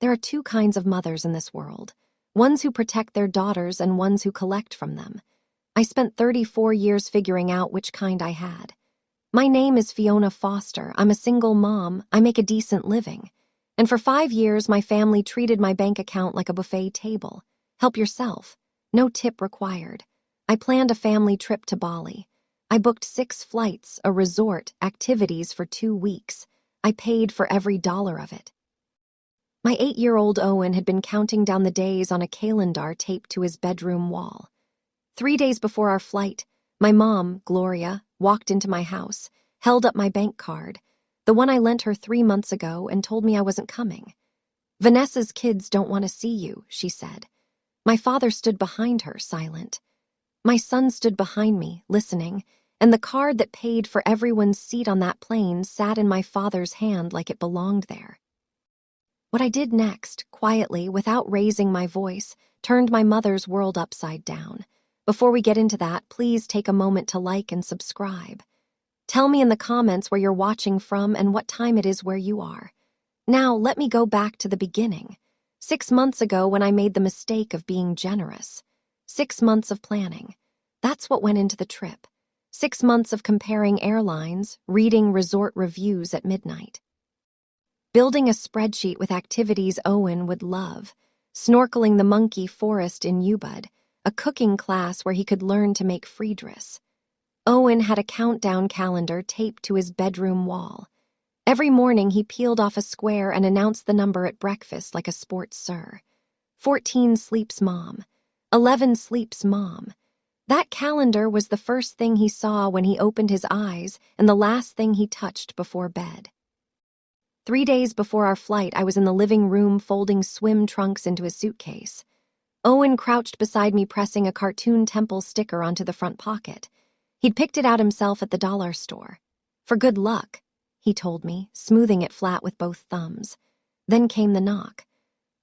There are two kinds of mothers in this world, ones who protect their daughters and ones who collect from them. I spent 34 years figuring out which kind I had. My name is Fiona Foster. I'm a single mom. I make a decent living. And for 5 years, my family treated my bank account like a buffet table. Help yourself. No tip required. I planned a family trip to Bali. I booked 6 flights, a resort, activities for 2 weeks. I paid for every dollar of it. My 8-year-old Owen had been counting down the days on a calendar taped to his bedroom wall. 3 days before our flight, my mom, Gloria, walked into my house, held up my bank card, the one I lent her 3 months ago, and told me I wasn't coming. "Vanessa's kids don't want to see you," she said. My father stood behind her, silent. My son stood behind me, listening, and the card that paid for everyone's seat on that plane sat in my father's hand like it belonged there. What I did next, quietly, without raising my voice, turned my mother's world upside down. Before we get into that, please take a moment to like and subscribe. Tell me in the comments where you're watching from and what time it is where you are. Now, let me go back to the beginning. 6 months ago when I made the mistake of being generous. 6 months of planning. That's what went into the trip. 6 months of comparing airlines, reading resort reviews at midnight. Building a spreadsheet with activities Owen would love. Snorkeling the monkey forest in Ubud, a cooking class where he could learn to make friedris. Owen had a countdown calendar taped to his bedroom wall. Every morning he peeled off a square and announced the number at breakfast like a sports sir. 14 sleeps mom. 11 sleeps mom. That calendar was the first thing he saw when he opened his eyes and the last thing he touched before bed. 3 days before our flight, I was in the living room folding swim trunks into a suitcase. Owen crouched beside me pressing a cartoon temple sticker onto the front pocket. He'd picked it out himself at the dollar store. "For good luck," he told me, smoothing it flat with both thumbs. Then came the knock.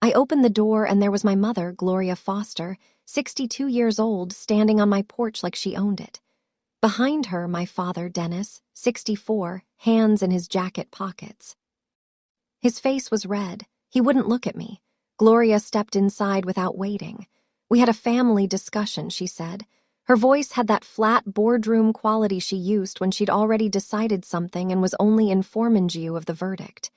I opened the door and there was my mother, Gloria Foster, 62 years old, standing on my porch like she owned it. Behind her, my father, Dennis, 64, hands in his jacket pockets. His face was red. He wouldn't look at me. Gloria stepped inside without waiting. "We had a family discussion," she said. Her voice had that flat boardroom quality she used when she'd already decided something and was only informing you of the verdict.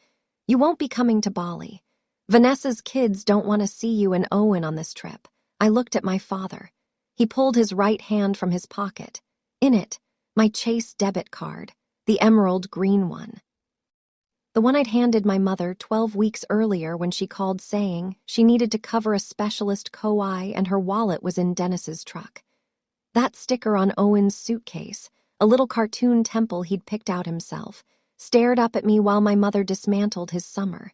"You won't be coming to Bali. Vanessa's kids don't want to see you and Owen on this trip." I looked at my father. He pulled his right hand from his pocket. In it, my Chase debit card, the emerald green one. The one I'd handed my mother 12 weeks earlier when she called saying she needed to cover a specialist COI and her wallet was in Dennis's truck. That sticker on Owen's suitcase, a little cartoon temple he'd picked out himself, stared up at me while my mother dismantled his summer.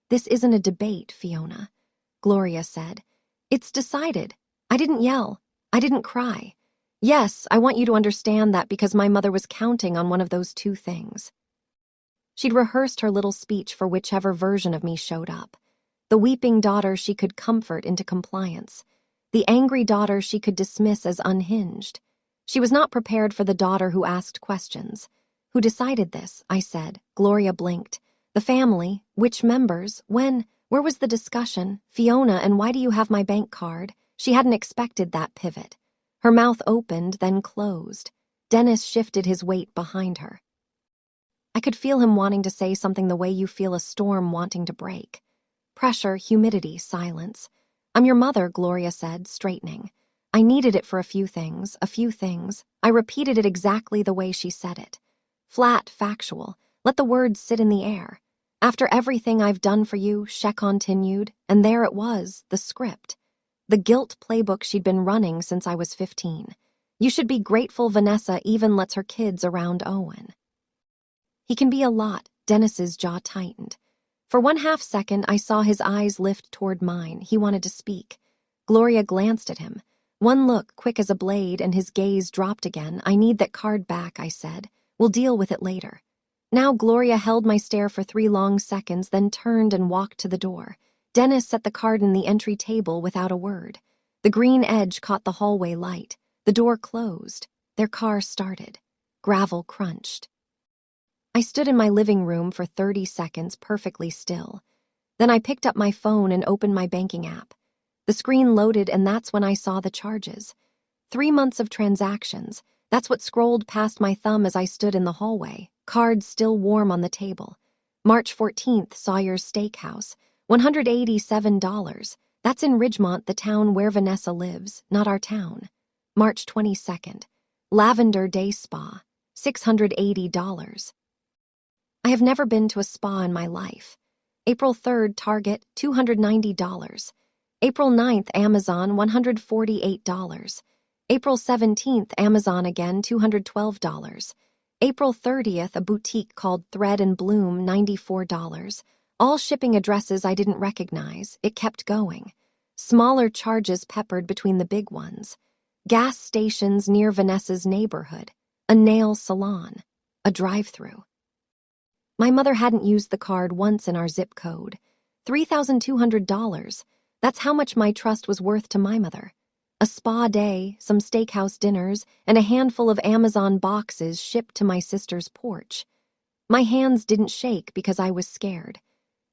"This isn't a debate, Fiona," Gloria said. "It's decided." I didn't yell. I didn't cry. Yes, I want you to understand that because my mother was counting on one of those two things. She'd rehearsed her little speech for whichever version of me showed up. The weeping daughter she could comfort into compliance. The angry daughter she could dismiss as unhinged. She was not prepared for the daughter who asked questions. "Who decided this?" I said. Gloria blinked. "The family. Which members? When? Where was the discussion? Fiona, and why do you have my bank card?" She hadn't expected that pivot. Her mouth opened, then closed. Dennis shifted his weight behind her. I could feel him wanting to say something the way you feel a storm wanting to break. Pressure, humidity, silence. "I'm your mother," Gloria said, straightening. I needed it for a few things. I repeated it exactly the way she said it. Flat, factual. Let the words sit in the air. "After everything I've done for you," she continued, and there it was, the script. The guilt playbook she'd been running since I was 15. "You should be grateful Vanessa even lets her kids around Owen." He can be a lot. Dennis's jaw tightened. For 1/2 second, I saw his eyes lift toward mine. He wanted to speak. Gloria glanced at him. One look, quick as a blade, and his gaze dropped again. "I need that card back," I said. "We'll deal with it later." Now Gloria held my stare for 3 long seconds, then turned and walked to the door. Dennis set the card in the entry table without a word. The green edge caught the hallway light. The door closed. Their car started. Gravel crunched. I stood in my living room for 30 seconds, perfectly still. Then I picked up my phone and opened my banking app. The screen loaded, and that's when I saw the charges. 3 months of transactions. That's what scrolled past my thumb as I stood in the hallway, cards still warm on the table. March 14th, Sawyer's Steakhouse, $187. That's in Ridgemont, the town where Vanessa lives, not our town. March 22nd, Lavender Day Spa, $680. I have never been to a spa in my life. April 3rd, Target, $290. April 9th, Amazon, $148. April 17th, Amazon again, $212. April 30th, a boutique called Thread and Bloom, $94. All shipping addresses I didn't recognize. It kept going. Smaller charges peppered between the big ones. Gas stations near Vanessa's neighborhood. A nail salon. A drive-through. My mother hadn't used the card once in our zip code. $3,200. That's how much my trust was worth to my mother. A spa day, some steakhouse dinners, and a handful of Amazon boxes shipped to my sister's porch. My hands didn't shake because I was scared.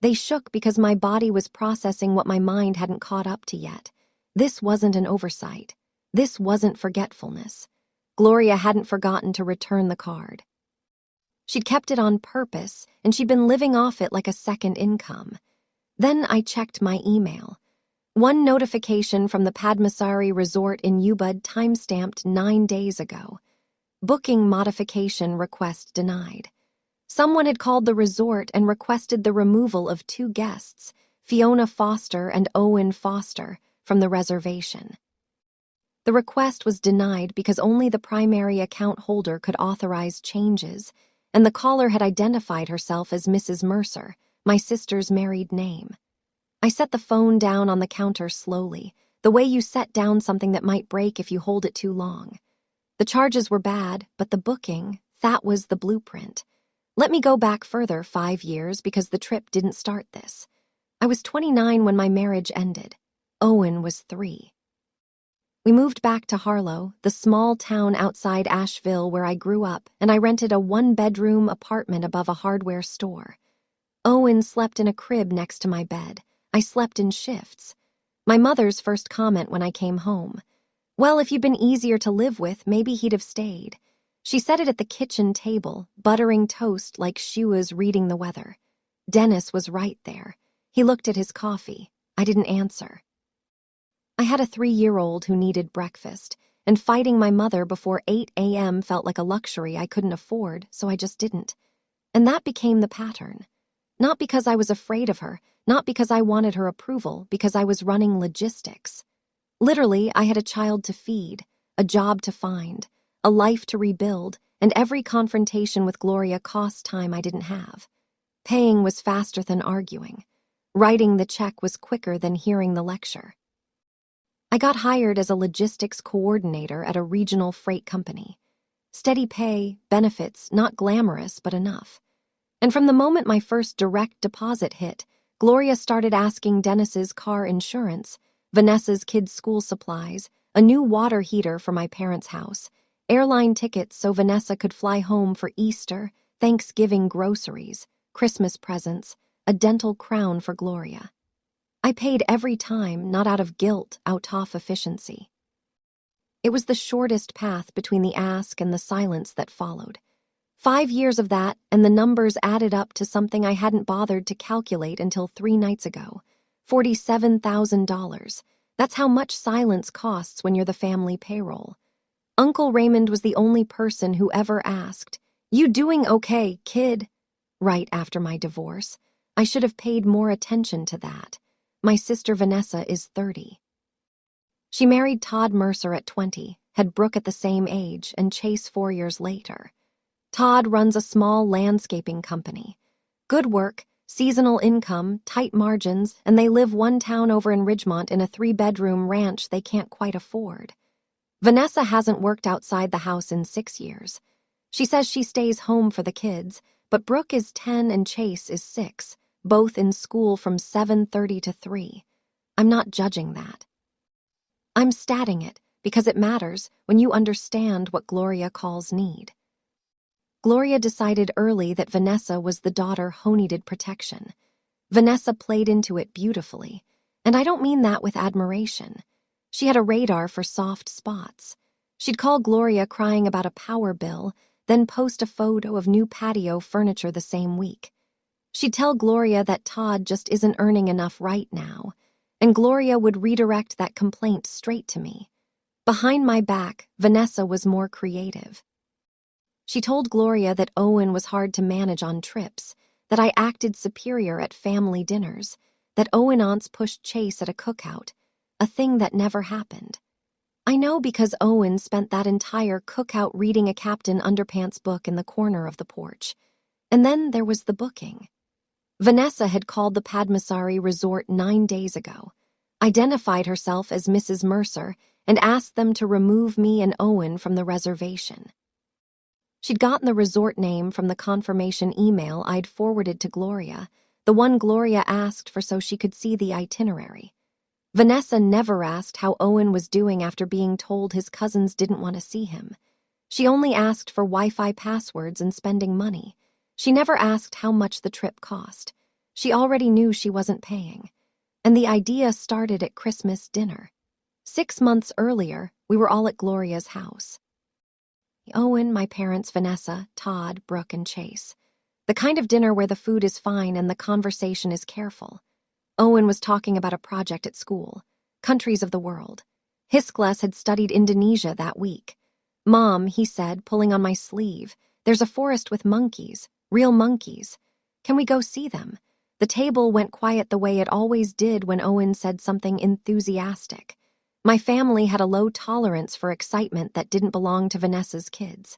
They shook because my body was processing what my mind hadn't caught up to yet. This wasn't an oversight. This wasn't forgetfulness. Gloria hadn't forgotten to return the card. She'd kept it on purpose, and she'd been living off it like a second income. Then I checked my email. One notification from the Padmasari Resort in Ubud timestamped 9 days ago. Booking modification request denied. Someone had called the resort and requested the removal of 2 guests, Fiona Foster and Owen Foster, from the reservation. The request was denied because only the primary account holder could authorize changes, and the caller had identified herself as Mrs. Mercer, my sister's married name. I set the phone down on the counter slowly, the way you set down something that might break if you hold it too long. The charges were bad, but the booking, that was the blueprint. Let me go back further 5 years because the trip didn't start this. I was 29 when my marriage ended. Owen was 3. We moved back to Harlow, the small town outside Asheville where I grew up, and I rented a 1-bedroom apartment above a hardware store. Owen slept in a crib next to my bed. I slept in shifts. My mother's first comment when I came home. Well, if you'd been easier to live with, maybe he'd have stayed. She said it at the kitchen table, buttering toast like she was reading the weather. Dennis was right there. He looked at his coffee. I didn't answer. I had a 3-year-old who needed breakfast, and fighting my mother before 8 a.m. felt like a luxury I couldn't afford, so I just didn't. And that became the pattern. Not because I was afraid of her, not because I wanted her approval, because I was running logistics. Literally, I had a child to feed, a job to find, a life to rebuild, and every confrontation with Gloria cost time I didn't have. Paying was faster than arguing. Writing the check was quicker than hearing the lecture. I got hired as a logistics coordinator at a regional freight company. Steady pay, benefits, not glamorous, but enough. And from the moment my first direct deposit hit, Gloria started asking Dennis's car insurance, Vanessa's kids' school supplies, a new water heater for my parents' house, airline tickets so Vanessa could fly home for Easter, Thanksgiving groceries, Christmas presents, a dental crown for Gloria. I paid every time, not out of guilt, out of efficiency. It was the shortest path between the ask and the silence that followed. 5 years of that, and the numbers added up to something I hadn't bothered to calculate until 3 nights ago. $47,000. That's how much silence costs when you're the family payroll. Uncle Raymond was the only person who ever asked, "You doing okay, kid?" Right after my divorce. I should have paid more attention to that. My sister Vanessa is 30. She married Todd Mercer at 20, had Brooke at the same age, and Chase 4 years later. Todd runs a small landscaping company. Good work, seasonal income, tight margins, and they live 1 town over in Ridgemont in a 3-bedroom ranch they can't quite afford. Vanessa hasn't worked outside the house in 6 years. She says she stays home for the kids, but Brooke is 10 and Chase is 6. Both in school from 7:30 to 3. I'm not judging that. I'm statting it because it matters when you understand what Gloria calls need. Gloria decided early that Vanessa was the daughter who needed protection. Vanessa played into it beautifully, and I don't mean that with admiration. She had a radar for soft spots. She'd call Gloria crying about a power bill, then post a photo of new patio furniture the same week. She'd tell Gloria that Todd just isn't earning enough right now, and Gloria would redirect that complaint straight to me. Behind my back, Vanessa was more creative. She told Gloria that Owen was hard to manage on trips, that I acted superior at family dinners, that Owen aunts pushed Chase at a cookout, a thing that never happened. I know because Owen spent that entire cookout reading a Captain Underpants book in the corner of the porch. And then there was the booking. Vanessa had called the Padmasari Resort 9 days ago, identified herself as Mrs. Mercer, and asked them to remove me and Owen from the reservation. She'd gotten the resort name from the confirmation email I'd forwarded to Gloria, the one Gloria asked for so she could see the itinerary. Vanessa never asked how Owen was doing after being told his cousins didn't want to see him. She only asked for Wi-Fi passwords and spending money. She never asked how much the trip cost. She already knew she wasn't paying. And the idea started at Christmas dinner. 6 months earlier, we were all at Gloria's house. Owen, my parents, Vanessa, Todd, Brooke, and Chase. The kind of dinner where the food is fine and the conversation is careful. Owen was talking about a project at school, countries of the world. Hisklas had studied Indonesia that week. Mom, he said, pulling on my sleeve, there's a forest with monkeys, real monkeys. Can we go see them? The table went quiet the way it always did when Owen said something enthusiastic. My family had a low tolerance for excitement that didn't belong to Vanessa's kids.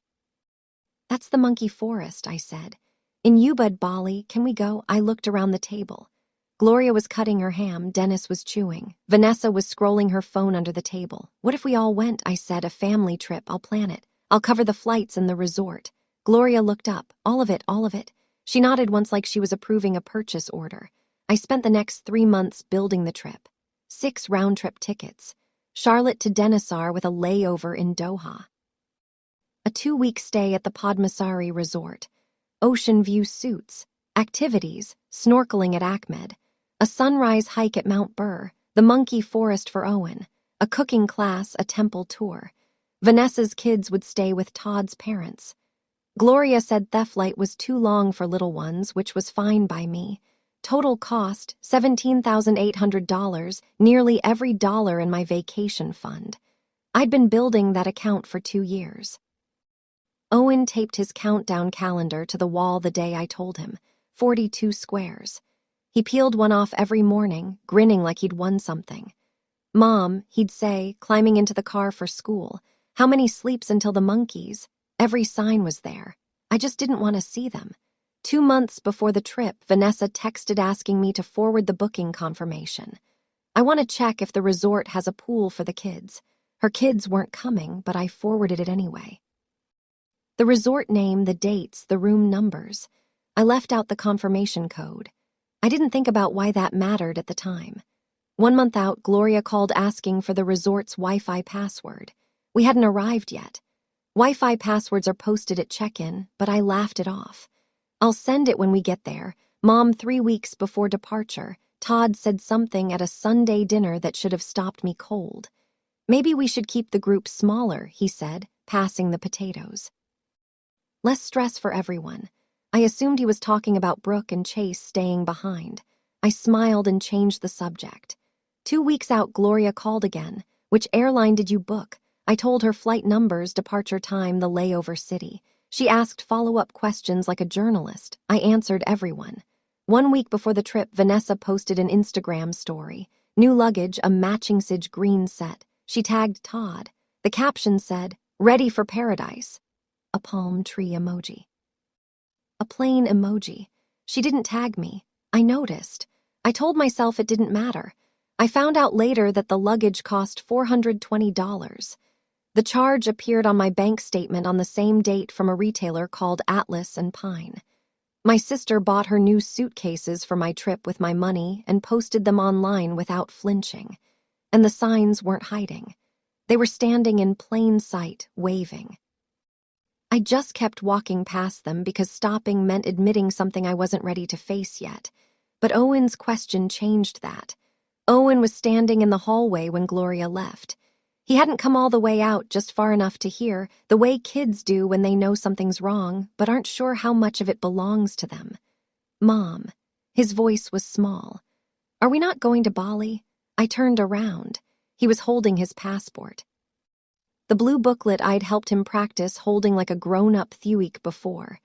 That's the monkey forest, I said. In Ubud, Bali, can we go? I looked around the table. Gloria was cutting her ham, Dennis was chewing. Vanessa was scrolling her phone under the table. What if we all went? I said, a family trip, I'll plan it. I'll cover the flights and the resort. Gloria looked up. All of it, all of it. She nodded once like she was approving a purchase order. I spent the next 3 months building the trip. 6 round-trip tickets. Charlotte to Denizar with a layover in Doha. A 2-week stay at the Padmasari Resort. Ocean view suites, activities, snorkeling at Ahmed, a sunrise hike at Mount Burr, the monkey forest for Owen, a cooking class, a temple tour. Vanessa's kids would stay with Todd's parents. Gloria said Theflight was too long for little ones, which was fine by me. Total cost, $17,800, nearly every dollar in my vacation fund. I'd been building that account for 2 years. Owen taped his countdown calendar to the wall the day I told him, 42 squares. He peeled one off every morning, grinning like he'd won something. Mom, he'd say, climbing into the car for school, how many sleeps until the monkeys? Every sign was there. I just didn't want to see them. 2 months before the trip, Vanessa texted asking me to forward the booking confirmation. I want to check if the resort has a pool for the kids. Her kids weren't coming, but I forwarded it anyway. The resort name, the dates, the room numbers. I left out the confirmation code. I didn't think about why that mattered at the time. 1 month out, Gloria called asking for the resort's Wi-Fi password. We hadn't arrived yet. Wi-Fi passwords are posted at check-in, but I laughed it off. I'll send it when we get there. Mom, 3 weeks before departure, Todd said something at a Sunday dinner that should have stopped me cold. Maybe we should keep the group smaller, he said, passing the potatoes. Less stress for everyone. I assumed he was talking about Brooke and Chase staying behind. I smiled and changed the subject. 2 weeks out, Gloria called again. Which airline did you book? I told her flight numbers, departure time, the layover city. She asked follow-up questions like a journalist. I answered everyone. 1 week before the trip, Vanessa posted an Instagram story. New luggage, a matching sage green set. She tagged Todd. The caption said, "Ready for paradise." A palm tree emoji. A plain emoji. She didn't tag me. I noticed. I told myself it didn't matter. I found out later that the luggage cost $420. The charge appeared on my bank statement on the same date from a retailer called Atlas and Pine. My sister bought her new suitcases for my trip with my money and posted them online without flinching. And the signs weren't hiding. They were standing in plain sight, waving. I just kept walking past them because stopping meant admitting something I wasn't ready to face yet. But Owen's question changed that. Owen was standing in the hallway when Gloria left. He hadn't come all the way out, just far enough to hear, the way kids do when they know something's wrong, but aren't sure how much of it belongs to them. "Mom." His voice was small. "Are we not going to Bali?" I turned around. He was holding his passport. The blue booklet I'd helped him practice holding like a grown-up few weeks before.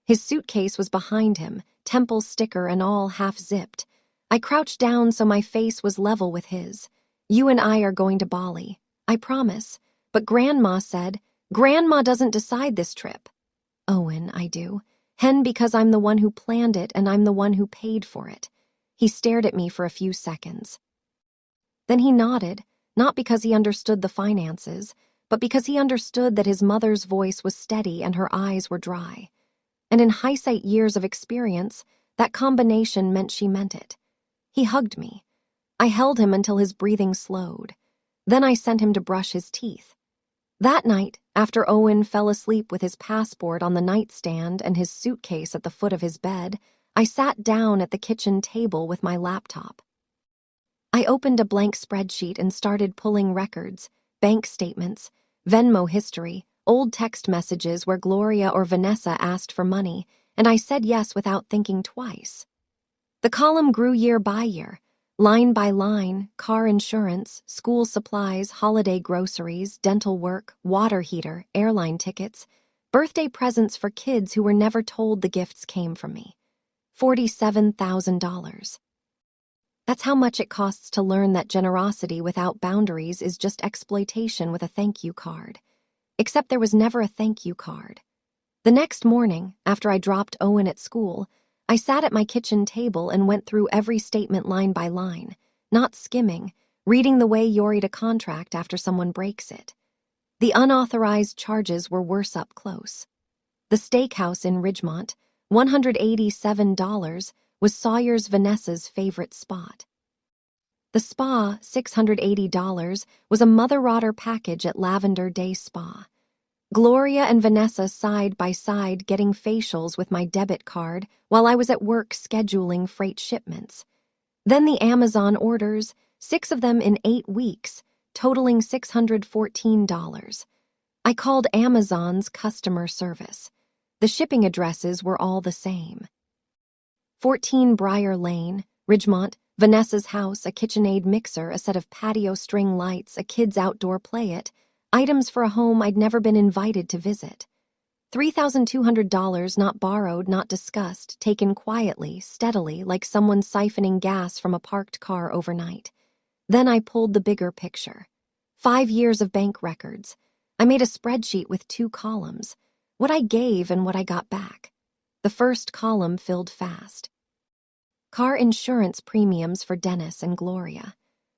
His suitcase was behind him, temple sticker and all half-zipped. I crouched down so my face was level with his. "You and I are going to Bali. I promise. But Grandma said, Grandma doesn't decide this trip." "Owen, I do. Hen, because I'm the one who planned it and I'm the one who paid for it." He stared at me for a few seconds. Then he nodded, not because he understood the finances, but because he understood that his mother's voice was steady and her eyes were dry. And in hindsight years of experience, that combination meant she meant it. He hugged me. I held him until his breathing slowed. Then I sent him to brush his teeth. That night, after Owen fell asleep with his passport on the nightstand and his suitcase at the foot of his bed, I sat down at the kitchen table with my laptop. I opened a blank spreadsheet and started pulling records, bank statements, Venmo history, old text messages where Gloria or Vanessa asked for money, and I said yes without thinking twice. The column grew year by year. Line by line, car insurance, school supplies, holiday groceries, dental work, water heater, airline tickets, birthday presents for kids who were never told the gifts came from me. $47,000. That's how much it costs to learn that generosity without boundaries is just exploitation with a thank you card. Except there was never a thank you card. The next morning, after I dropped Owen at school, I sat at my kitchen table and went through every statement line by line, not skimming, reading the way you read a contract after someone breaks it. The unauthorized charges were worse up close. The steakhouse in Ridgemont, $187, was Sawyer's Vanessa's favorite spot. The spa, $680, was a mother-rotter package at Lavender Day Spa. Gloria and Vanessa side by side getting facials with my debit card while I was at work scheduling freight shipments. Then the Amazon orders, 6 of them in 8 weeks, totaling $614. I called Amazon's customer service. The shipping addresses were all the same. 14 Briar Lane, Ridgemont, Vanessa's house, a KitchenAid mixer, a set of patio string lights, a kid's outdoor play-it, items for a home I'd never been invited to visit. $3,200 not borrowed, not discussed, taken quietly, steadily, like someone siphoning gas from a parked car overnight. Then I pulled the bigger picture. 5 years of bank records. I made a spreadsheet with 2 columns, what I gave and what I got back. The first column filled fast. Car insurance premiums for Dennis and Gloria.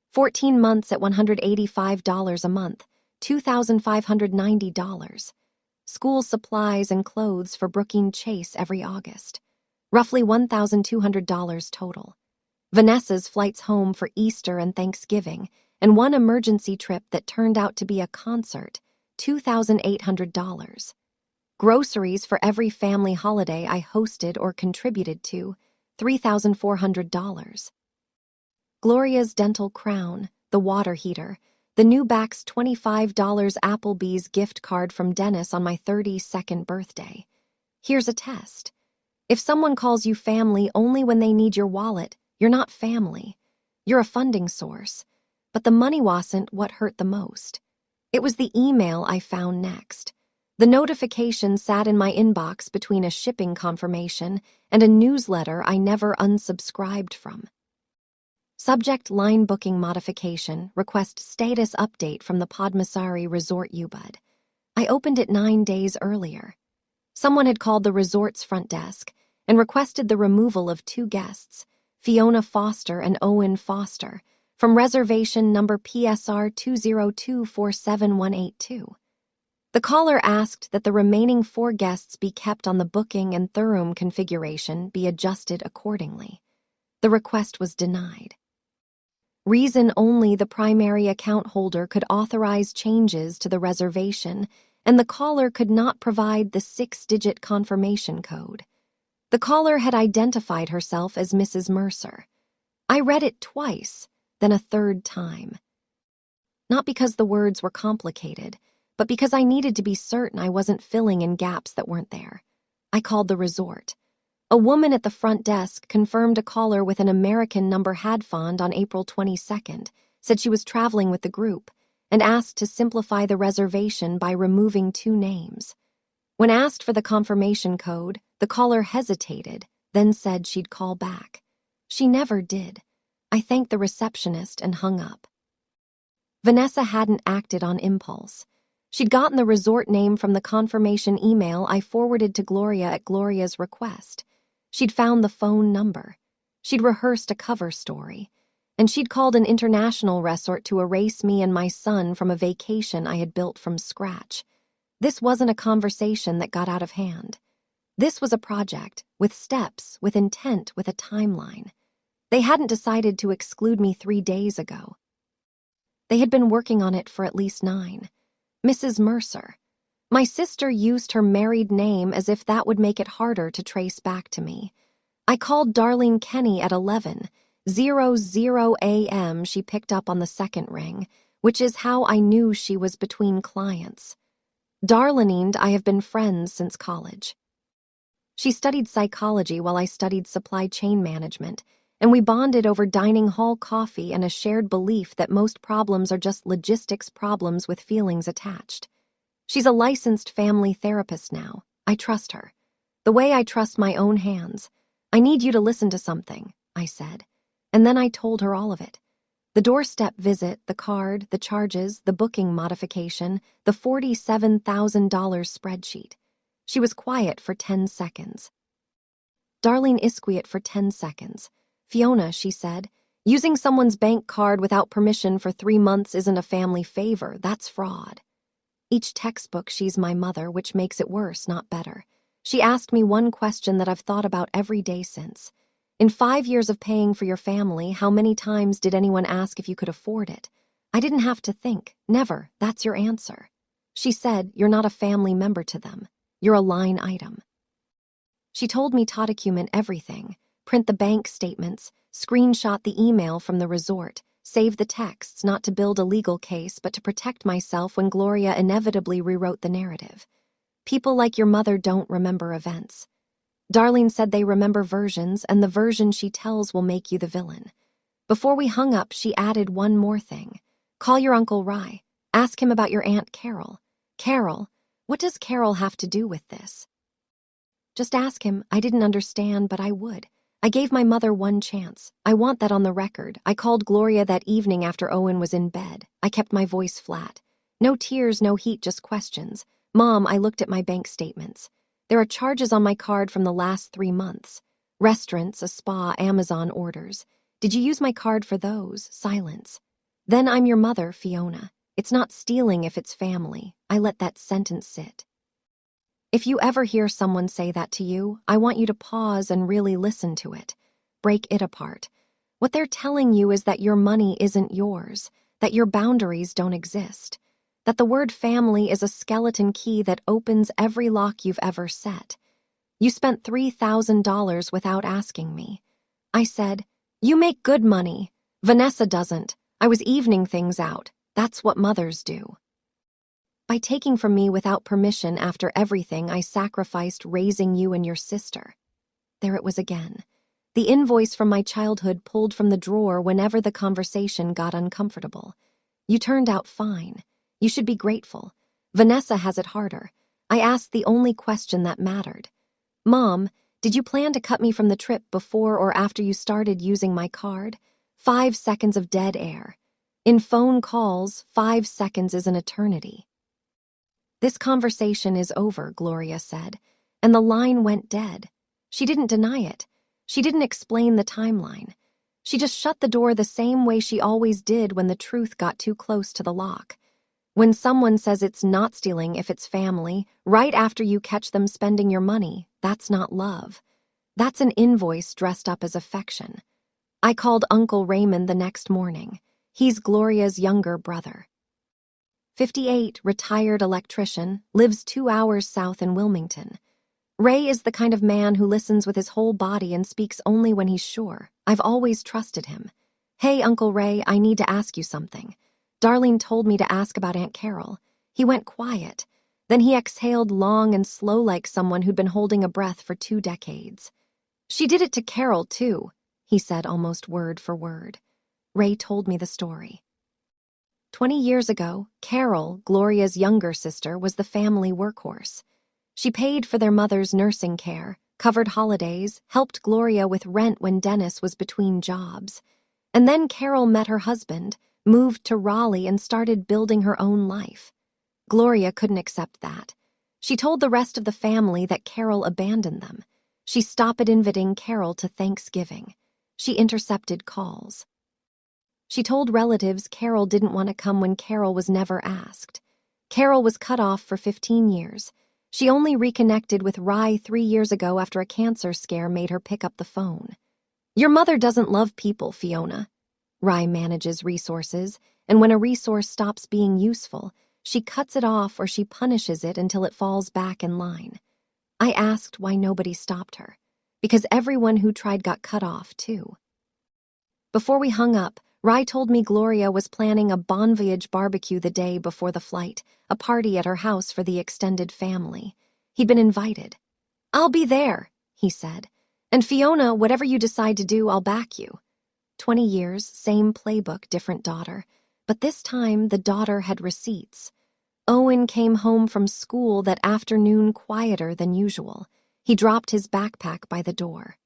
14 months at $185 a month, $2,590. School supplies and clothes for Brookine Chase every August. Roughly $1,200 total. Vanessa's flights home for Easter and Thanksgiving, and one emergency trip that turned out to be a concert, $2,800. Groceries for every family holiday I hosted or contributed to, $3,400. Gloria's dental crown, the water heater, the new Bax $25 Applebee's gift card from Dennis on my 32nd birthday. Here's a test. If someone calls you family only when they need your wallet, you're not family. You're a funding source. But the money wasn't what hurt the most. It was the email I found next. The notification sat in my inbox between a shipping confirmation and a newsletter I never unsubscribed from. Subject line booking modification, request status update from the Padmasari Resort UBUD. I opened it 9 days earlier. Someone had called the resort's front desk and requested the removal of 2 guests, Fiona Foster and Owen Foster, from reservation number PSR 202-47182. The caller asked that the remaining 4 guests be kept on the booking and Thurum configuration be adjusted accordingly. The request was denied. Reason only the primary account holder could authorize changes to the reservation, and the caller could not provide the 6-digit confirmation code. The caller had identified herself as Mrs. Mercer. I read it twice, then a third time. Not because the words were complicated, but because I needed to be certain I wasn't filling in gaps that weren't there. I called the resort. A woman at the front desk confirmed a caller with an American number had phoned on April 22nd, said she was traveling with the group, and asked to simplify the reservation by removing 2 names. When asked for the confirmation code, the caller hesitated, then said she'd call back. She never did. I thanked the receptionist and hung up. Vanessa hadn't acted on impulse. She'd gotten the resort name from the confirmation email I forwarded to Gloria at Gloria's request. She'd found the phone number. She'd rehearsed a cover story. And she'd called an international resort to erase me and my son from a vacation I had built from scratch. This wasn't a conversation that got out of hand. This was a project, with steps, with intent, with a timeline. They hadn't decided to exclude me 3 days ago. They had been working on it for at least 9. Mrs. Mercer. My sister used her married name as if that would make it harder to trace back to me. I called Darlene Kenny at 11:00 a.m. She picked up on the second ring, which is how I knew she was between clients. Darlene and I have been friends since college. She studied psychology while I studied supply chain management, and we bonded over dining hall coffee and a shared belief that most problems are just logistics problems with feelings attached. She's a licensed family therapist now. I trust her. The way I trust my own hands. I need you to listen to something, I said. And then I told her all of it. The doorstep visit, the card, the charges, the booking modification, the $47,000 spreadsheet. She was quiet for 10 seconds. Darlene Isquiet for 10 seconds. Fiona, she said, using someone's bank card without permission for 3 months isn't a family favor, that's fraud. Each textbook, she's my mother, which makes it worse, not better. She asked me one question that I've thought about every day since. In 5 years of paying for your family, how many times did anyone ask if you could afford it? I didn't have to think. Never. That's your answer. She said, you're not a family member to them. You're a line item. She told me to document everything, print the bank statements, screenshot the email from the resort, save the texts, not to build a legal case, but to protect myself when Gloria inevitably rewrote the narrative. People like your mother don't remember events. Darlene said they remember versions, and the version she tells will make you the villain. Before we hung up, she added one more thing. Call your Uncle Rye. Ask him about your Aunt Carol. Carol? What does Carol have to do with this? Just ask him. I didn't understand, but I would. I gave my mother one chance. I want that on the record. I called Gloria that evening after Owen was in bed. I kept my voice flat. No tears, no heat, just questions. Mom, I looked at my bank statements. There are charges on my card from the last 3 months. Restaurants, a spa, Amazon orders. Did you use my card for those? Silence. Then I'm your mother, Fiona. It's not stealing if it's family. I let that sentence sit. If you ever hear someone say that to you, I want you to pause and really listen to it. Break it apart. What they're telling you is that your money isn't yours, that your boundaries don't exist, that the word family is a skeleton key that opens every lock you've ever set. You spent $3,000 without asking me. I said, you make good money. Vanessa doesn't. I was evening things out. That's what mothers do. By taking from me without permission after everything I sacrificed raising you and your sister. There it was again. The invoice from my childhood pulled from the drawer whenever the conversation got uncomfortable. You turned out fine. You should be grateful. Vanessa has it harder. I asked the only question that mattered. Mom, did you plan to cut me from the trip before or after you started using my card? 5 seconds of dead air. In phone calls, 5 seconds is an eternity. This conversation is over, Gloria said, and the line went dead. She didn't deny it. She didn't explain the timeline. She just shut the door the same way she always did when the truth got too close to the lock. When someone says it's not stealing if it's family, right after you catch them spending your money, that's not love. That's an invoice dressed up as affection. I called Uncle Raymond the next morning. He's Gloria's younger brother. 58, retired electrician, lives 2 hours south in Wilmington. Ray is the kind of man who listens with his whole body and speaks only when he's sure. I've always trusted him. Hey, Uncle Ray, I need to ask you something. Darlene told me to ask about Aunt Carol. He went quiet. Then he exhaled long and slow like someone who'd been holding a breath for 2 decades. She did it to Carol, too, he said almost word for word. Ray told me the story. 20 years ago, Carol, Gloria's younger sister, was the family workhorse. She paid for their mother's nursing care, covered holidays, helped Gloria with rent when Dennis was between jobs. And then Carol met her husband, moved to Raleigh, and started building her own life. Gloria couldn't accept that. She told the rest of the family that Carol abandoned them. She stopped inviting Carol to Thanksgiving. She intercepted calls. She told relatives Carol didn't want to come when Carol was never asked. Carol was cut off for 15 years. She only reconnected with Rye 3 years ago after a cancer scare made her pick up the phone. Your mother doesn't love people, Fiona. Rye manages resources, and when a resource stops being useful, she cuts it off or she punishes it until it falls back in line. I asked why nobody stopped her. Because everyone who tried got cut off, too. Before we hung up, Rye told me Gloria was planning a Bon Voyage barbecue the day before the flight, a party at her house for the extended family. He'd been invited. I'll be there, he said. And Fiona, whatever you decide to do, I'll back you. 20 years, same playbook, different daughter. But this time, the daughter had receipts. Owen came home from school that afternoon quieter than usual. He dropped his backpack by the door.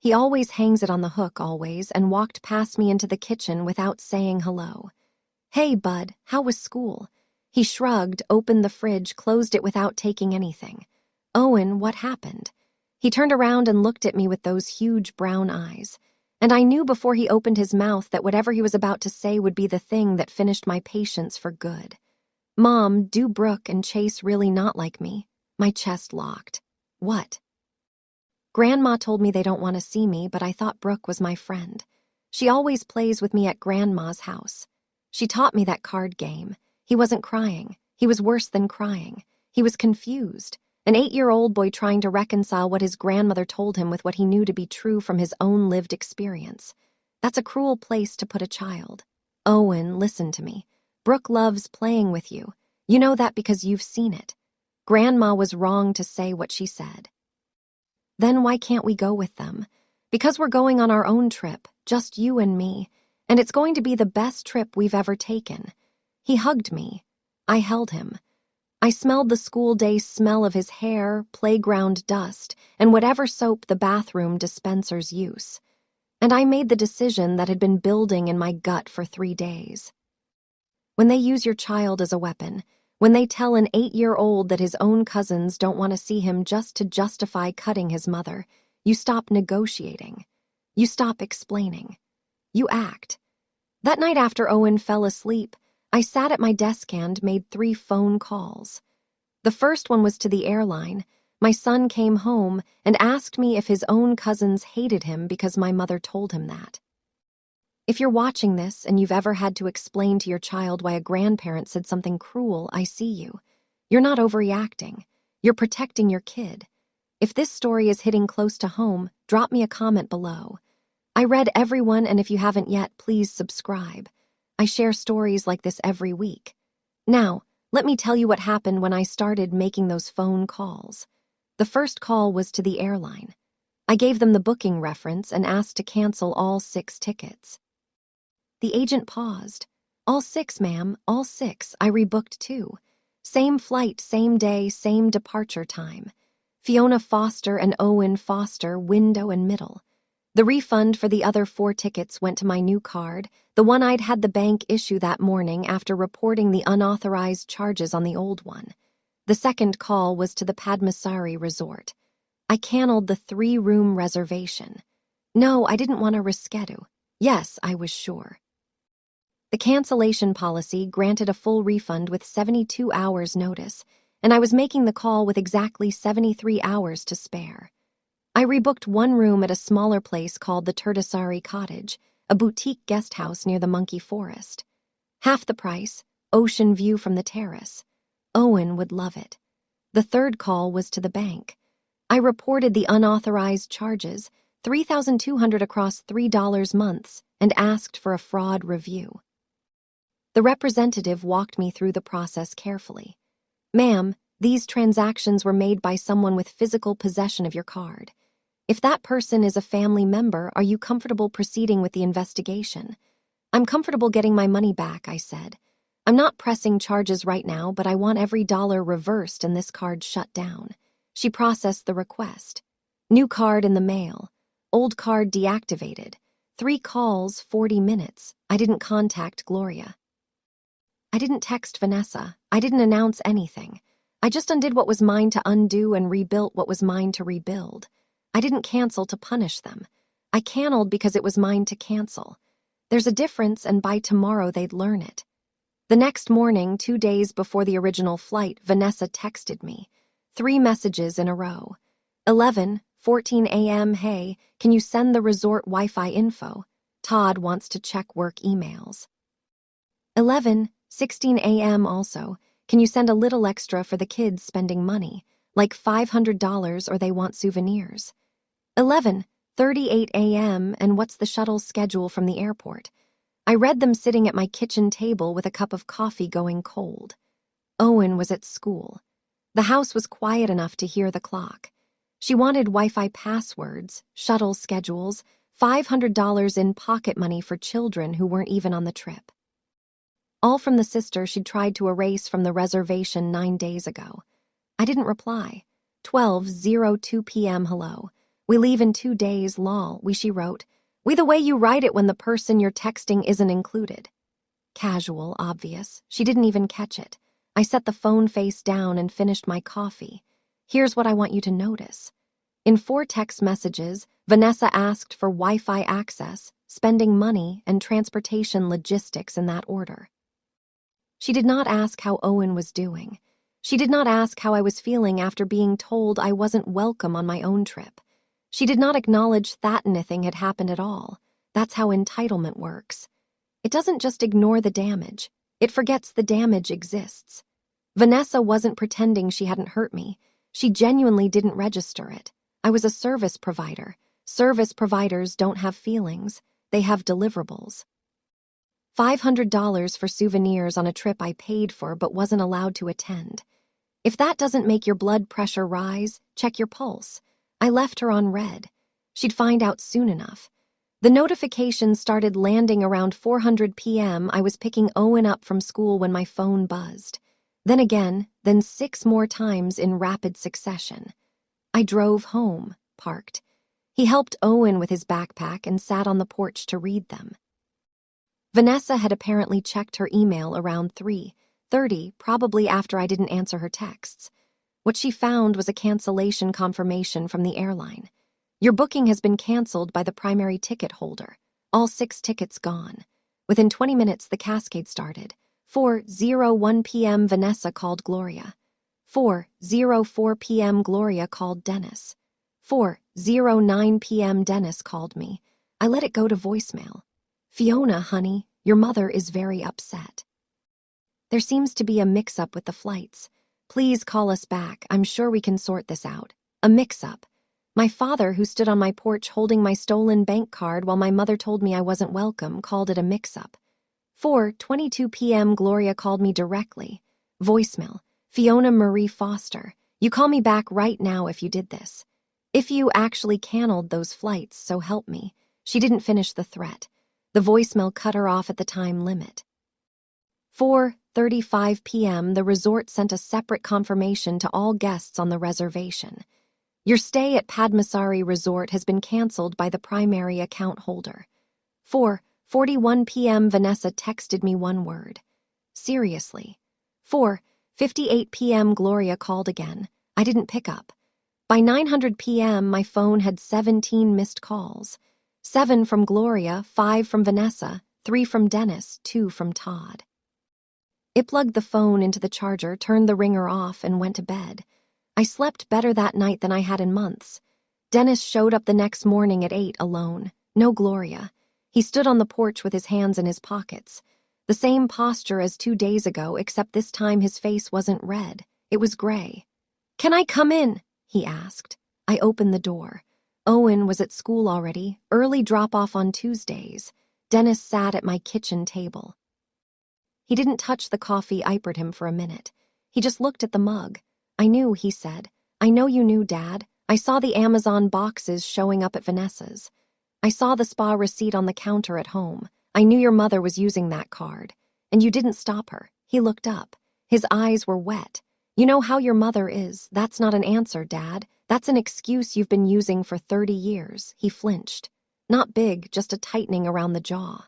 He always hangs it on the hook, always, and walked past me into the kitchen without saying hello. Hey, bud, how was school? He shrugged, opened the fridge, closed it without taking anything. Owen, what happened? He turned around and looked at me with those huge brown eyes. And I knew before he opened his mouth that whatever he was about to say would be the thing that finished my patience for good. Mom, do Brooke and Chase really not like me? My chest locked. What? Grandma told me they don't want to see me, but I thought Brooke was my friend. She always plays with me at Grandma's house. She taught me that card game. He wasn't crying. He was worse than crying. He was confused. An 8-year-old boy trying to reconcile what his grandmother told him with what he knew to be true from his own lived experience. That's a cruel place to put a child. Owen, listen to me. Brooke loves playing with you. You know that because you've seen it. Grandma was wrong to say what she said. Then why can't we go with them? Because we're going on our own trip, just you and me, and it's going to be the best trip we've ever taken. He hugged me. I held him. I smelled the school day smell of his hair, playground dust, and whatever soap the bathroom dispensers use. And I made the decision that had been building in my gut for 3 days. When they use your child as a weapon, when they tell an 8-year-old that his own cousins don't want to see him just to justify cutting his mother, you stop negotiating. You stop explaining. You act. That night after Owen fell asleep, I sat at my desk and made 3 phone calls. The first one was to the airline. My son came home and asked me if his own cousins hated him because my mother told him that. If you're watching this and you've ever had to explain to your child why a grandparent said something cruel, I see you. You're not overreacting. You're protecting your kid. If this story is hitting close to home, drop me a comment below. I read everyone, and if you haven't yet, please subscribe. I share stories like this every week. Now, let me tell you what happened when I started making those phone calls. The first call was to the airline. I gave them the booking reference and asked to cancel all 6 tickets. The agent paused. All 6, ma'am, all 6. I rebooked 2. Same flight, same day, same departure time. Fiona Foster and Owen Foster, window and middle. The refund for the other 4 tickets went to my new card, the one I'd had the bank issue that morning after reporting the unauthorized charges on the old one. The second call was to the Padmasari Resort. I canceled the 3-room reservation. No, I didn't want to reschedule. Yes, I was sure. The cancellation policy granted a full refund with 72 hours notice, and I was making the call with exactly 73 hours to spare. I rebooked 1 room at a smaller place called the Turtasari Cottage, a boutique guest house near the Monkey Forest. Half the price, ocean view from the terrace. Owen would love it. The third call was to the bank. I reported the unauthorized charges, $3,200 across $3 months, and asked for a fraud review. The representative walked me through the process carefully. Ma'am, these transactions were made by someone with physical possession of your card. If that person is a family member, are you comfortable proceeding with the investigation? I'm comfortable getting my money back, I said. I'm not pressing charges right now, but I want every dollar reversed and this card shut down. She processed the request. New card in the mail. Old card deactivated. 3 calls, 40 minutes. I didn't contact Gloria. I didn't text Vanessa. I didn't announce anything. I just undid what was mine to undo and rebuilt what was mine to rebuild. I didn't cancel to punish them. I canceled because it was mine to cancel. There's a difference, and by tomorrow they'd learn it. The next morning, 2 days before the original flight, Vanessa texted me. 3 messages in a row. 11:14 a.m. Hey, can you send the resort Wi-Fi info? Todd wants to check work emails. 11:16 a.m. also, can you send a little extra for the kids spending money, like $500 or they want souvenirs? 11:38 a.m. and what's the shuttle schedule from the airport? I read them sitting at my kitchen table with a cup of coffee going cold. Owen was at school. The house was quiet enough to hear the clock. She wanted Wi-Fi passwords, shuttle schedules, $500 in pocket money for children who weren't even on the trip. All from the sister she'd tried to erase from the reservation 9 days ago. I didn't reply. 12:02 p.m. Hello. We leave in 2 days, lol. She wrote. We the way you write it when the person you're texting isn't included. Casual, obvious. She didn't even catch it. I set the phone face down and finished my coffee. Here's what I want you to notice. In 4 text messages, Vanessa asked for Wi-Fi access, spending money, and transportation logistics in that order. She did not ask how Owen was doing. She did not ask how I was feeling after being told I wasn't welcome on my own trip. She did not acknowledge that anything had happened at all. That's how entitlement works. It doesn't just ignore the damage. It forgets the damage exists. Vanessa wasn't pretending she hadn't hurt me. She genuinely didn't register it. I was a service provider. Service providers don't have feelings. They have deliverables. $500 for souvenirs on a trip I paid for but wasn't allowed to attend. If that doesn't make your blood pressure rise, check your pulse. I left her on red. She'd find out soon enough. The notifications started landing around 4:00 p.m. I was picking Owen up from school when my phone buzzed. Then again, then 6 more times in rapid succession. I drove home, parked. He helped Owen with his backpack and sat on the porch to read them. Vanessa had apparently checked her email around 3:30, probably after I didn't answer her texts. What she found was a cancellation confirmation from the airline. Your booking has been canceled by the primary ticket holder. All 6 tickets gone. Within 20 minutes, the cascade started. 4:01 p.m. Vanessa called Gloria. 4:04 p.m. Gloria called Dennis. 4:09 p.m. Dennis called me. I let it go to voicemail. Fiona, honey, your mother is very upset. There seems to be a mix-up with the flights. Please call us back. I'm sure we can sort this out. A mix-up. My father, who stood on my porch holding my stolen bank card while my mother told me I wasn't welcome, called it a mix-up. 4:22 p.m. Gloria called me directly. Voicemail. Fiona Marie Foster. You call me back right now if you did this. If you actually canceled those flights, so help me. She didn't finish the threat. The voicemail cut her off at the time limit. 4:35 p.m. The resort sent a separate confirmation to all guests on the reservation. Your stay at Padmasari Resort has been canceled by the primary account holder. 4:41 p.m. Vanessa texted me one word. Seriously. 4:58 p.m. Gloria called again. I didn't pick up. By 9:00 p.m. my phone had 17 missed calls. 7 from Gloria, 5 from Vanessa, 3 from Dennis, 2 from Todd. It plugged the phone into the charger, turned the ringer off, and went to bed. I slept better that night than I had in months. Dennis showed up the next morning at 8 alone. No Gloria. He stood on the porch with his hands in his pockets. The same posture as 2 days ago, except this time his face wasn't red. It was gray. Can I come in? He asked. I opened the door. Owen was at school already, early drop-off on Tuesdays. Dennis sat at my kitchen table. He didn't touch the coffee I poured him for a minute. He just looked at the mug. I knew, he said. I know you knew, Dad. I saw the Amazon boxes showing up at Vanessa's. I saw the spa receipt on the counter at home. I knew your mother was using that card. And you didn't stop her. He looked up. His eyes were wet. You know how your mother is. That's not an answer, Dad. That's an excuse you've been using for 30 years. He flinched. Not big, just a tightening around the jaw.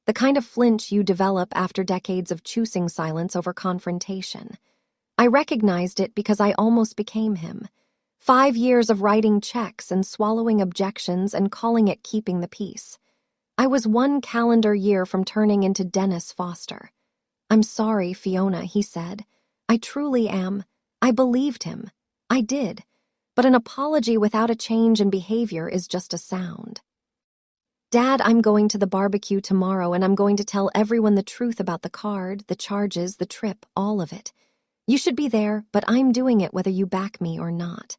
The kind of flinch you develop after decades of choosing silence over confrontation. I recognized it because I almost became him. 5 years of writing checks and swallowing objections and calling it keeping the peace. I was 1 calendar year from turning into Dennis Foster. I'm sorry, Fiona, he said. I truly am. I believed him. I did. But an apology without a change in behavior is just a sound. Dad, I'm going to the barbecue tomorrow and I'm going to tell everyone the truth about the card, the charges, the trip, all of it. You should be there, but I'm doing it whether you back me or not.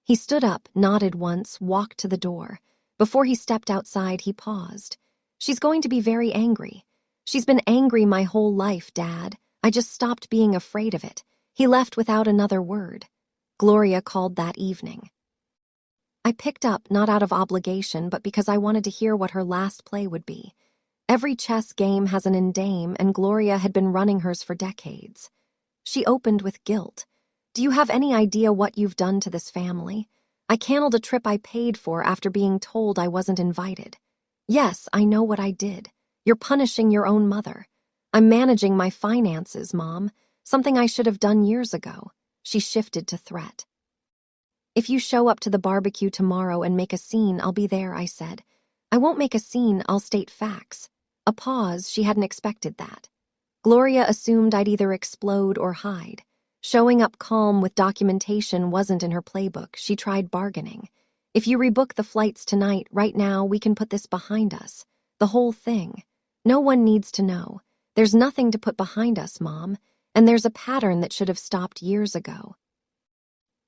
He stood up, nodded once, walked to the door. Before he stepped outside, he paused. She's going to be very angry. She's been angry my whole life, Dad. I just stopped being afraid of it. He left without another word. Gloria called that evening. I picked up, not out of obligation, but because I wanted to hear what her last play would be. Every chess game has an endgame, and Gloria had been running hers for decades. She opened with guilt. Do you have any idea what you've done to this family? I canceled a trip I paid for after being told I wasn't invited. Yes, I know what I did. You're punishing your own mother. I'm managing my finances, Mom. Something I should have done years ago. She shifted to threat. If you show up to the barbecue tomorrow and make a scene, I'll be there, I said. I won't make a scene, I'll state facts. A pause, she hadn't expected that. Gloria assumed I'd either explode or hide. Showing up calm with documentation wasn't in her playbook. She tried bargaining. If you rebook the flights tonight, right now, we can put this behind us. The whole thing. No one needs to know. There's nothing to put behind us, Mom. And there's a pattern that should have stopped years ago.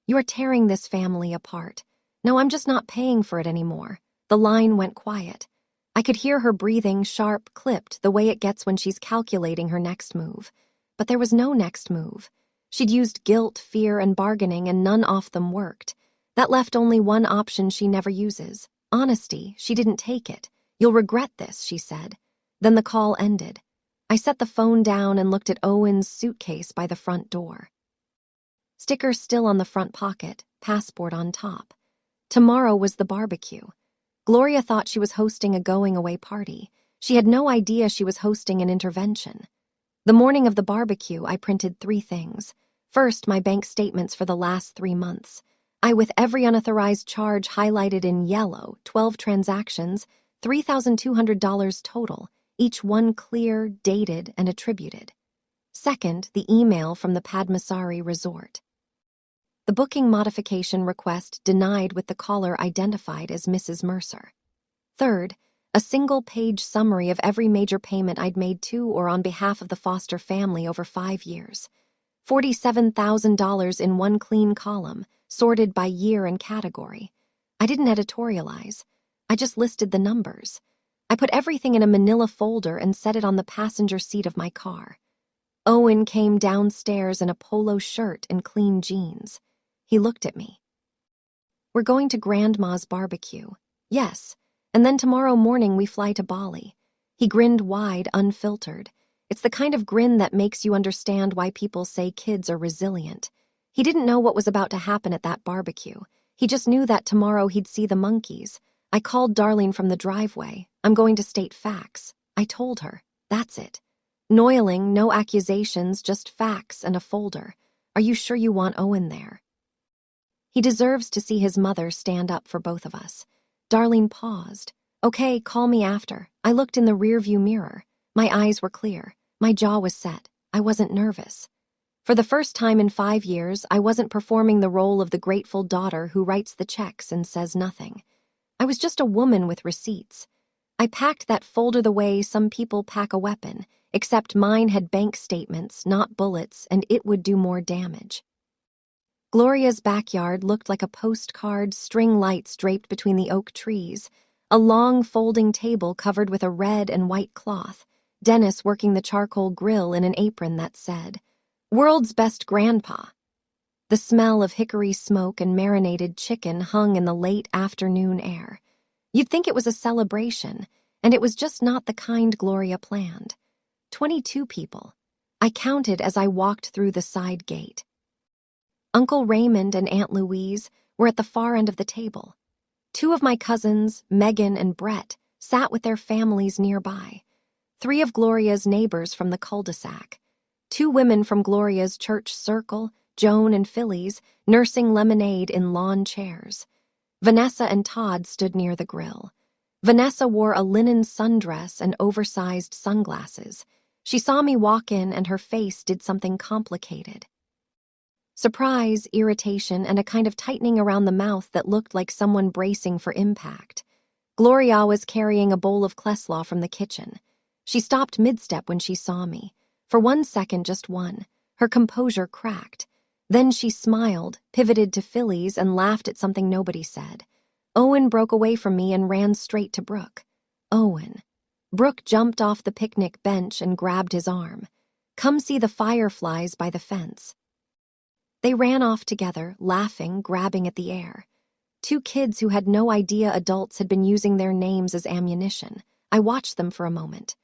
You're tearing this family apart. No, I'm just not paying for it anymore. The line went quiet. I could hear her breathing, sharp, clipped, the way it gets when she's calculating her next move. But there was no next move. She'd used guilt, fear, and bargaining, and none of them worked. That left only one option she never uses. Honesty. She didn't take it. You'll regret this, she said. Then the call ended. I set the phone down and looked at Owen's suitcase by the front door. Sticker still on the front pocket, passport on top. Tomorrow was the barbecue. Gloria thought she was hosting a going-away party. She had no idea she was hosting an intervention. The morning of the barbecue, I printed 3 things. First, my bank statements for the last 3 months. With every unauthorized charge highlighted in yellow, 12 transactions, $3,200 total, each one clear, dated, and attributed. Second, the email from the Padmasari Resort. The booking modification request denied with the caller identified as Mrs. Mercer. Third, a single-page summary of every major payment I'd made to or on behalf of the Foster family over 5 years. $47,000 in one clean column, sorted by year and category. I didn't editorialize. I just listed the numbers. I put everything in a manila folder and set it on the passenger seat of my car. Owen came downstairs in a polo shirt and clean jeans. He looked at me. We're going to Grandma's barbecue. Yes, and then tomorrow morning we fly to Bali. He grinned wide, unfiltered. It's the kind of grin that makes you understand why people say kids are resilient. He didn't know what was about to happen at that barbecue. He just knew that tomorrow he'd see the monkeys. I called Darlene from the driveway. I'm going to state facts. I told her. That's it. Noiling, no accusations, just facts and a folder. Are you sure you want Owen there? He deserves to see his mother stand up for both of us. Darlene paused. Okay, call me after. I looked in the rearview mirror. My eyes were clear. My jaw was set. I wasn't nervous. For the first time in 5 years, I wasn't performing the role of the grateful daughter who writes the checks and says nothing. I was just a woman with receipts. I packed that folder the way some people pack a weapon, except mine had bank statements, not bullets, and it would do more damage. Gloria's backyard looked like a postcard, string lights draped between the oak trees, a long folding table covered with a red and white cloth, Dennis working the charcoal grill in an apron that said, "World's Best Grandpa." The smell of hickory smoke and marinated chicken hung in the late afternoon air. You'd think it was a celebration, and it was just not the kind Gloria planned. 22 people. I counted as I walked through the side gate. Uncle Raymond and Aunt Louise were at the far end of the table. Two of my cousins, Megan and Brett, sat with their families nearby. Three of Gloria's neighbors from the cul-de-sac. Two women from Gloria's church circle, Joan and Phyllis, nursing lemonade in lawn chairs. Vanessa and Todd stood near the grill. Vanessa wore a linen sundress and oversized sunglasses. She saw me walk in and her face did something complicated. Surprise, irritation, and a kind of tightening around the mouth that looked like someone bracing for impact. Gloria was carrying a bowl of Kleslaw from the kitchen. She stopped mid-step when she saw me. For 1 second, just one, her composure cracked. Then she smiled, pivoted to Phyllis, and laughed at something nobody said. Owen broke away from me and ran straight to Brooke. Owen. Brooke jumped off the picnic bench and grabbed his arm. "Come see the fireflies by the fence." They ran off together, laughing, grabbing at the air. Two kids who had no idea adults had been using their names as ammunition. I watched them for a moment.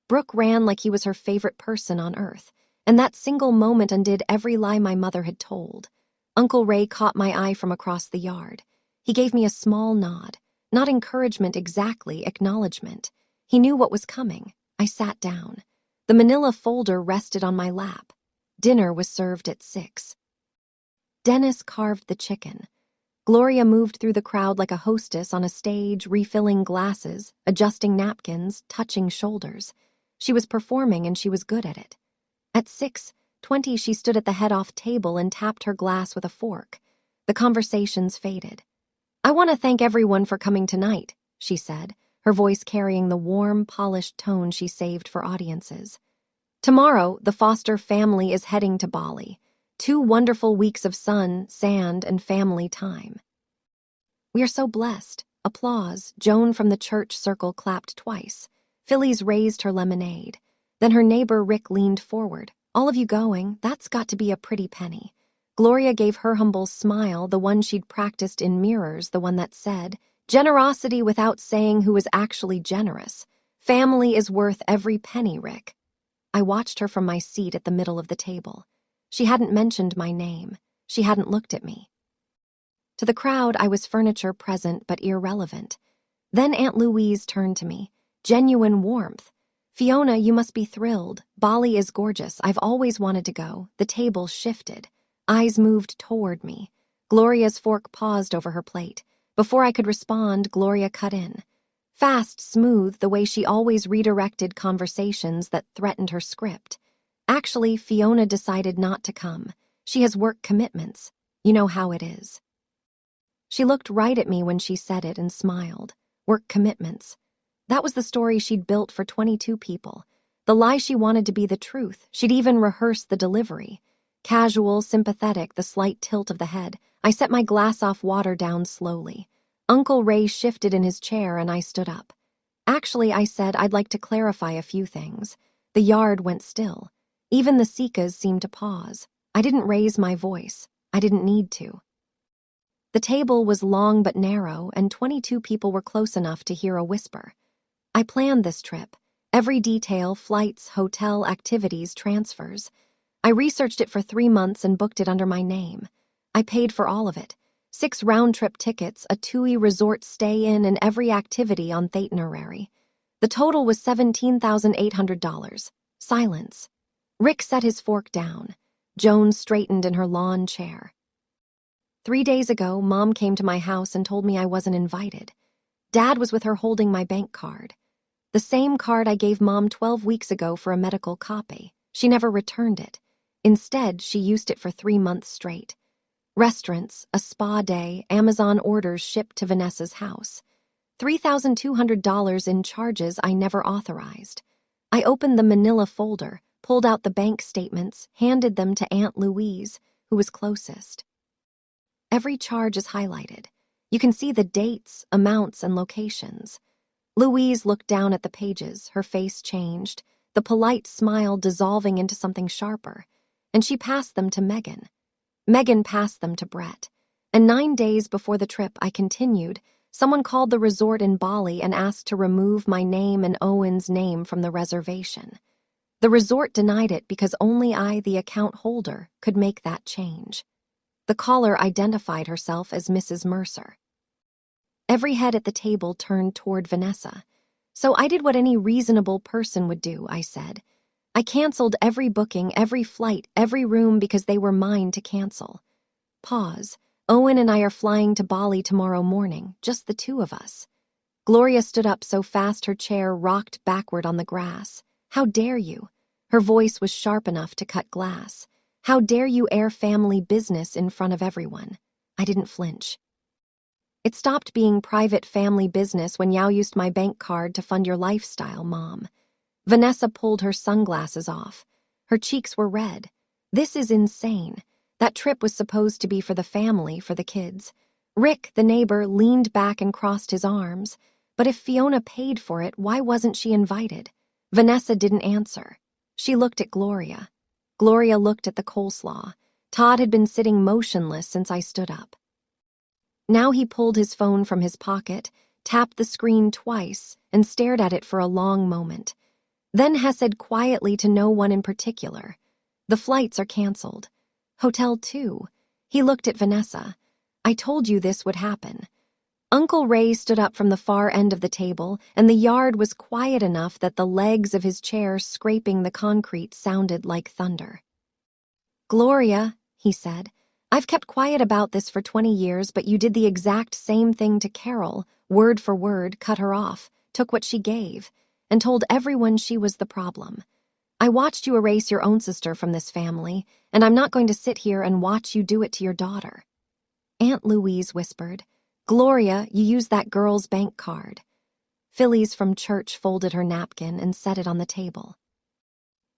Brooke ran like he was her favorite person on earth, and that single moment undid every lie my mother had told. Uncle Ray caught my eye from across the yard. He gave me a small nod. Not encouragement exactly, acknowledgement. He knew what was coming. I sat down. The manila folder rested on my lap. Dinner was served at 6. Dennis carved the chicken. Gloria moved through the crowd like a hostess on a stage, refilling glasses, adjusting napkins, touching shoulders. She was performing and she was good at it. At 6:20, she stood at the head-off table and tapped her glass with a fork. The conversations faded. "I want to thank everyone for coming tonight," she said, her voice carrying the warm, polished tone she saved for audiences. "Tomorrow, the Foster family is heading to Bali. 2 wonderful weeks of sun, sand, and family time." "We are so blessed." Applause. Joan from the church circle clapped twice. Phyllis raised her lemonade. Then her neighbor Rick leaned forward. "All of you going? That's got to be a pretty penny." Gloria gave her humble smile, the one she'd practiced in mirrors, the one that said, "Generosity without saying who is actually generous. Family is worth every penny, Rick." I watched her from my seat at the middle of the table. She hadn't mentioned my name. She hadn't looked at me. To the crowd, I was furniture present but irrelevant. Then Aunt Louise turned to me. Genuine warmth. "Fiona, you must be thrilled. Bali is gorgeous. I've always wanted to go." The table shifted. Eyes moved toward me. Gloria's fork paused over her plate. Before I could respond, Gloria cut in. Fast, smooth, the way she always redirected conversations that threatened her script. "Actually, Fiona decided not to come. She has work commitments. You know how it is." She looked right at me when she said it and smiled. Work commitments. That was the story she'd built for 22 people. The lie she wanted to be the truth. She'd even rehearsed the delivery. Casual, sympathetic, the slight tilt of the head. I set my glass-off water down slowly. Uncle Ray shifted in his chair and I stood up. "Actually," I said, "I'd like to clarify a few things." The yard went still. Even the Sikas seemed to pause. I didn't raise my voice. I didn't need to. The table was long but narrow, and 22 people were close enough to hear a whisper. I planned this trip. Every detail, flights, hotel, activities, transfers. I researched it for 3 months and booked it under my name. I paid for all of it. 6 round-trip tickets, a TUI resort stay-in, and every activity on the itinerary. The total was $17,800. Silence. Rick set his fork down. Joan straightened in her lawn chair. 3 days ago, Mom came to my house and told me I wasn't invited. Dad was with her holding my bank card. The same card I gave Mom 12 weeks ago for a medical copy. She never returned it. Instead, she used it for 3 months straight. Restaurants, a spa day, Amazon orders shipped to Vanessa's house. $3,200 in charges I never authorized. I opened the manila folder, pulled out the bank statements, handed them to Aunt Louise, who was closest. Every charge is highlighted. You can see the dates, amounts, and locations. Louise looked down at the pages, her face changed, the polite smile dissolving into something sharper, and she passed them to Megan. Megan passed them to Brett. And 9 days before the trip, I continued. Someone called the resort in Bali and asked to remove my name and Owen's name from the reservation. The resort denied it because only I, the account holder, could make that change. The caller identified herself as Mrs. Mercer. Every head at the table turned toward Vanessa. So I did what any reasonable person would do, I said. I canceled every booking, every flight, every room because they were mine to cancel. Pause. Owen and I are flying to Bali tomorrow morning, just the two of us. Gloria stood up so fast her chair rocked backward on the grass. How dare you? Her voice was sharp enough to cut glass. How dare you air family business in front of everyone? I didn't flinch. It stopped being private family business when Yao used my bank card to fund your lifestyle, Mom. Vanessa pulled her sunglasses off. Her cheeks were red. This is insane. That trip was supposed to be for the family, for the kids. Rick, the neighbor, leaned back and crossed his arms. But if Fiona paid for it, why wasn't she invited? Vanessa didn't answer. She looked at Gloria. Gloria looked at the coleslaw. Todd had been sitting motionless since I stood up. Now he pulled his phone from his pocket, tapped the screen twice, and stared at it for a long moment. Then Hess said quietly to no one in particular, "The flights are canceled. Hotel 2. He looked at Vanessa. I told you this would happen. Uncle Ray stood up from the far end of the table, and the yard was quiet enough that the legs of his chair scraping the concrete sounded like thunder. "Gloria," he said, "I've kept quiet about this for 20 years, but you did the exact same thing to Carol, word for word, cut her off, took what she gave, and told everyone she was the problem. I watched you erase your own sister from this family, and I'm not going to sit here and watch you do it to your daughter." Aunt Louise whispered, "Gloria, you used that girl's bank card." Phyllis from church folded her napkin and set it on the table.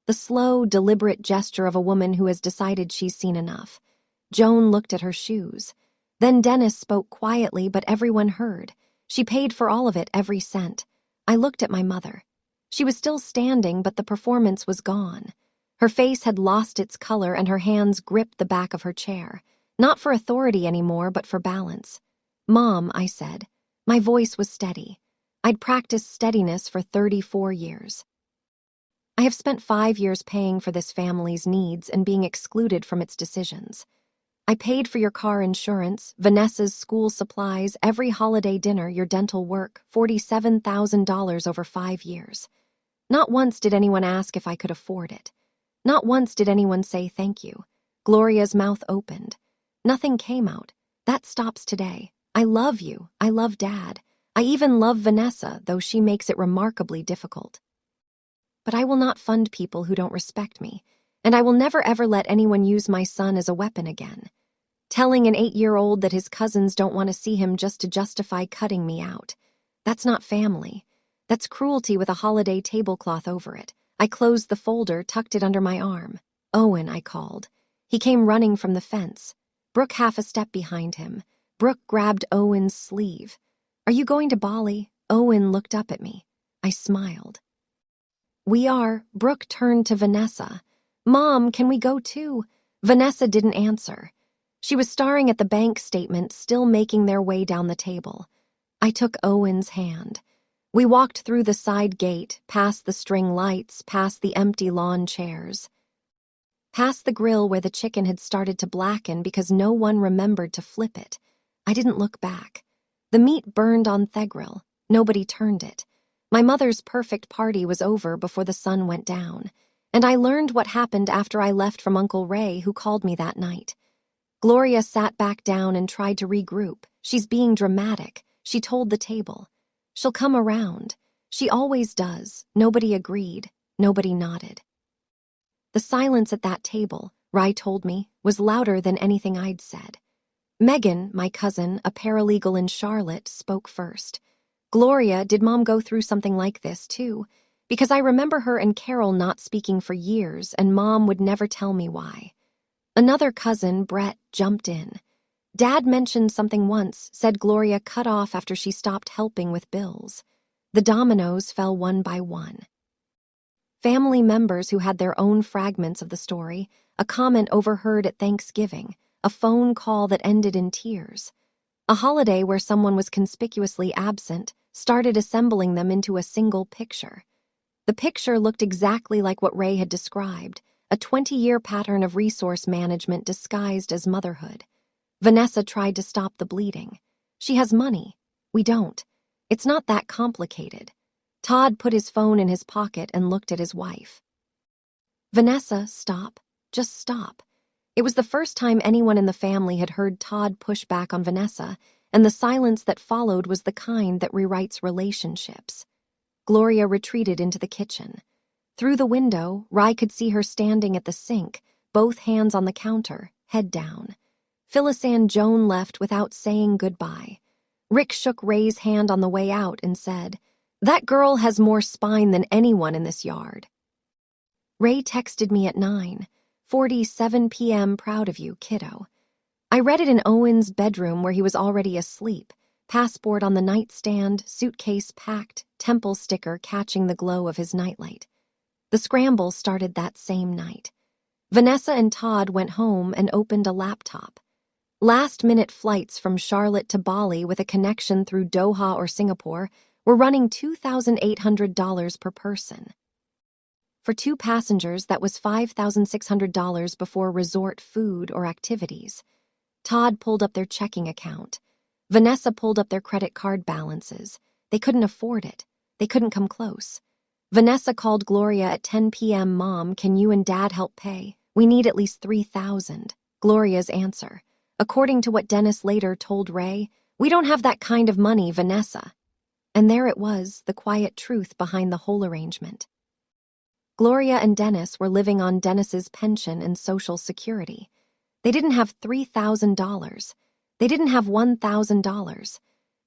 The slow, deliberate gesture of a woman who has decided she's seen enough. Joan looked at her shoes. Then Dennis spoke quietly, but everyone heard. She paid for all of it, every cent. I looked at my mother. She was still standing, but the performance was gone. Her face had lost its color and her hands gripped the back of her chair. Not for authority anymore, but for balance. "Mom," I said. My voice was steady. I'd practiced steadiness for 34 years. I have spent 5 years paying for this family's needs and being excluded from its decisions. I paid for your car insurance, Vanessa's school supplies, every holiday dinner, your dental work, $47,000 over 5 years. Not once did anyone ask if I could afford it. Not once did anyone say thank you. Gloria's mouth opened. Nothing came out. That stops today. I love you. I love Dad. I even love Vanessa, though she makes it remarkably difficult. But I will not fund people who don't respect me, and I will never ever let anyone use my son as a weapon again. Telling an 8-year-old that his cousins don't want to see him just to justify cutting me out. That's not family. That's cruelty with a holiday tablecloth over it. I closed the folder, tucked it under my arm. "Owen," I called. He came running from the fence. Brooke half a step behind him. Brooke grabbed Owen's sleeve. "Are you going to Bali?" Owen looked up at me. I smiled. "We are." Brooke turned to Vanessa. "Mom, can we go too?" Vanessa didn't answer. She was staring at the bank statement, still making their way down the table. I took Owen's hand. We walked through the side gate, past the string lights, past the empty lawn chairs, past the grill where the chicken had started to blacken because no one remembered to flip it. I didn't look back. The meat burned on the grill. Nobody turned it. My mother's perfect party was over before the sun went down, and I learned what happened after I left from Uncle Ray, who called me that night. Gloria sat back down and tried to regroup. "She's being dramatic," she told the table. "She'll come around. She always does." Nobody agreed. Nobody nodded. The silence at that table, Rai told me, was louder than anything I'd said. Megan, my cousin, a paralegal in Charlotte, spoke first. "Gloria, did Mom go through something like this, too? Because I remember her and Carol not speaking for years, and Mom would never tell me why." Another cousin, Brett, jumped in. Dad mentioned something once, said Gloria, cut off after she stopped helping with bills. The dominoes fell one by one. Family members who had their own fragments of the story, a comment overheard at Thanksgiving, a phone call that ended in tears. A holiday where someone was conspicuously absent started assembling them into a single picture. The picture looked exactly like what Ray had described, a 20-year pattern of resource management disguised as motherhood. Vanessa tried to stop the bleeding. She has money. We don't. It's not that complicated. Todd put his phone in his pocket and looked at his wife. Vanessa, stop. Just stop. It was the first time anyone in the family had heard Todd push back on Vanessa, and the silence that followed was the kind that rewrites relationships. Gloria retreated into the kitchen. Through the window, Rai could see her standing at the sink, both hands on the counter, head down. Phyllis and Joan left without saying goodbye. Rick shook Ray's hand on the way out and said, "That girl has more spine than anyone in this yard." Ray texted me at 9:47 p.m. "Proud of you, kiddo." I read it in Owen's bedroom where he was already asleep, passport on the nightstand, suitcase packed, temple sticker catching the glow of his nightlight. The scramble started that same night. Vanessa and Todd went home and opened a laptop. Last-minute flights from Charlotte to Bali with a connection through Doha or Singapore were running $2,800 per person. For 2 passengers, that was $5,600 before resort food or activities. Todd pulled up their checking account. Vanessa pulled up their credit card balances. They couldn't afford it. They couldn't come close. Vanessa called Gloria at 10 p.m. "Mom, can you and Dad help pay? We need at least $3,000. Gloria's answer. According to what Dennis later told Ray, "We don't have that kind of money, Vanessa." And there it was, the quiet truth behind the whole arrangement. Gloria and Dennis were living on Dennis's pension and Social Security. They didn't have $3,000. They didn't have $1,000.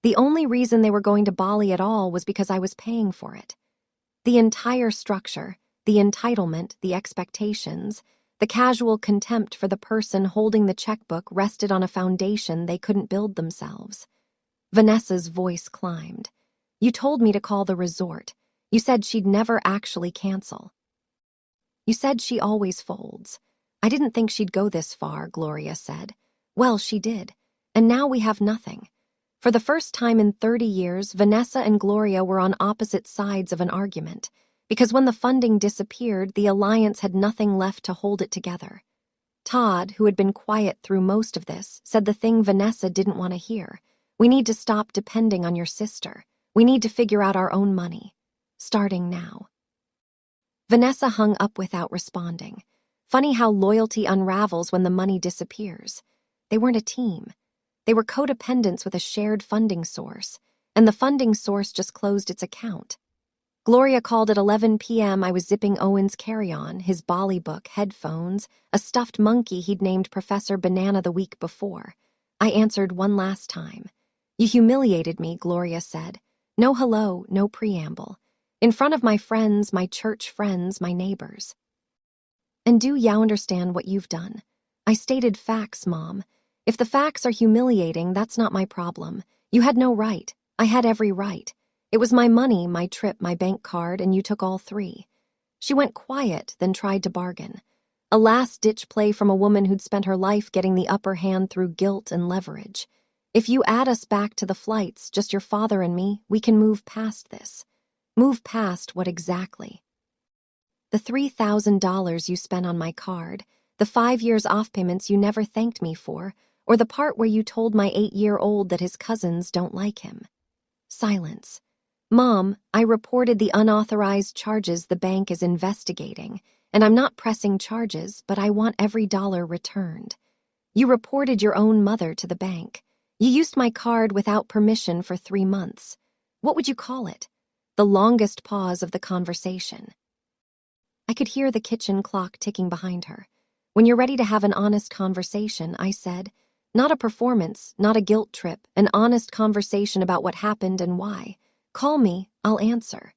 The only reason they were going to Bali at all was because I was paying for it. The entire structure, the entitlement, the expectations, the casual contempt for the person holding the checkbook rested on a foundation they couldn't build themselves. Vanessa's voice climbed. "You told me to call the resort. You said she'd never actually cancel. You said she always folds. I didn't think she'd go this far," Gloria said. "Well, she did. And now we have nothing." For the first time in 30 years, Vanessa and Gloria were on opposite sides of an argument, because when the funding disappeared, the alliance had nothing left to hold it together. Todd, who had been quiet through most of this, said the thing Vanessa didn't want to hear. "We need to stop depending on your sister. We need to figure out our own money. Starting now." Vanessa hung up without responding. Funny how loyalty unravels when the money disappears. They weren't a team. They were codependents with a shared funding source, and the funding source just closed its account. Gloria called at 11 p.m. I was zipping Owen's carry-on, his Bali book, headphones, a stuffed monkey he'd named Professor Banana the week before. I answered one last time. "You humiliated me," Gloria said. No hello, no preamble. In front of my friends, my church friends, my neighbors. "And do you understand what you've done?" I stated facts, Mom. "If the facts are humiliating, that's not my problem. You had no right. I had every right. It was my money, my trip, my bank card, and you took all 3. She went quiet, then tried to bargain. A last-ditch play from a woman who'd spent her life getting the upper hand through guilt and leverage. "If you add us back to the flights, just your father and me, we can move past this." Move past what exactly? The $3,000 you spent on my card, the 5 years off payments you never thanked me for, or the part where you told my 8-year-old that his cousins don't like him. Silence. "Mom, I reported the unauthorized charges the bank is investigating, and I'm not pressing charges, but I want every dollar returned. You reported your own mother to the bank. You used my card without permission for 3 months. What would you call it?" The longest pause of the conversation. I could hear the kitchen clock ticking behind her. "When you're ready to have an honest conversation," I said. "Not a performance, not a guilt trip, an honest conversation about what happened and why. Call me, I'll answer.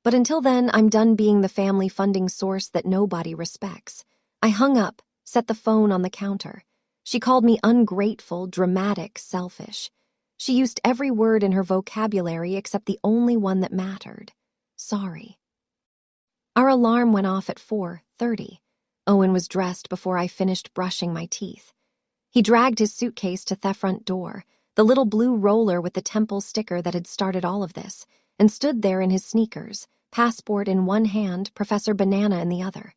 But until then, I'm done being the family funding source that nobody respects." I hung up, set the phone on the counter. She called me ungrateful, dramatic, selfish. She used every word in her vocabulary except the only one that mattered. Sorry. Our alarm went off at 4:30. Owen was dressed before I finished brushing my teeth. He dragged his suitcase to the front door, the little blue roller with the temple sticker that had started all of this, and stood there in his sneakers, passport in one hand, Professor Banana in the other.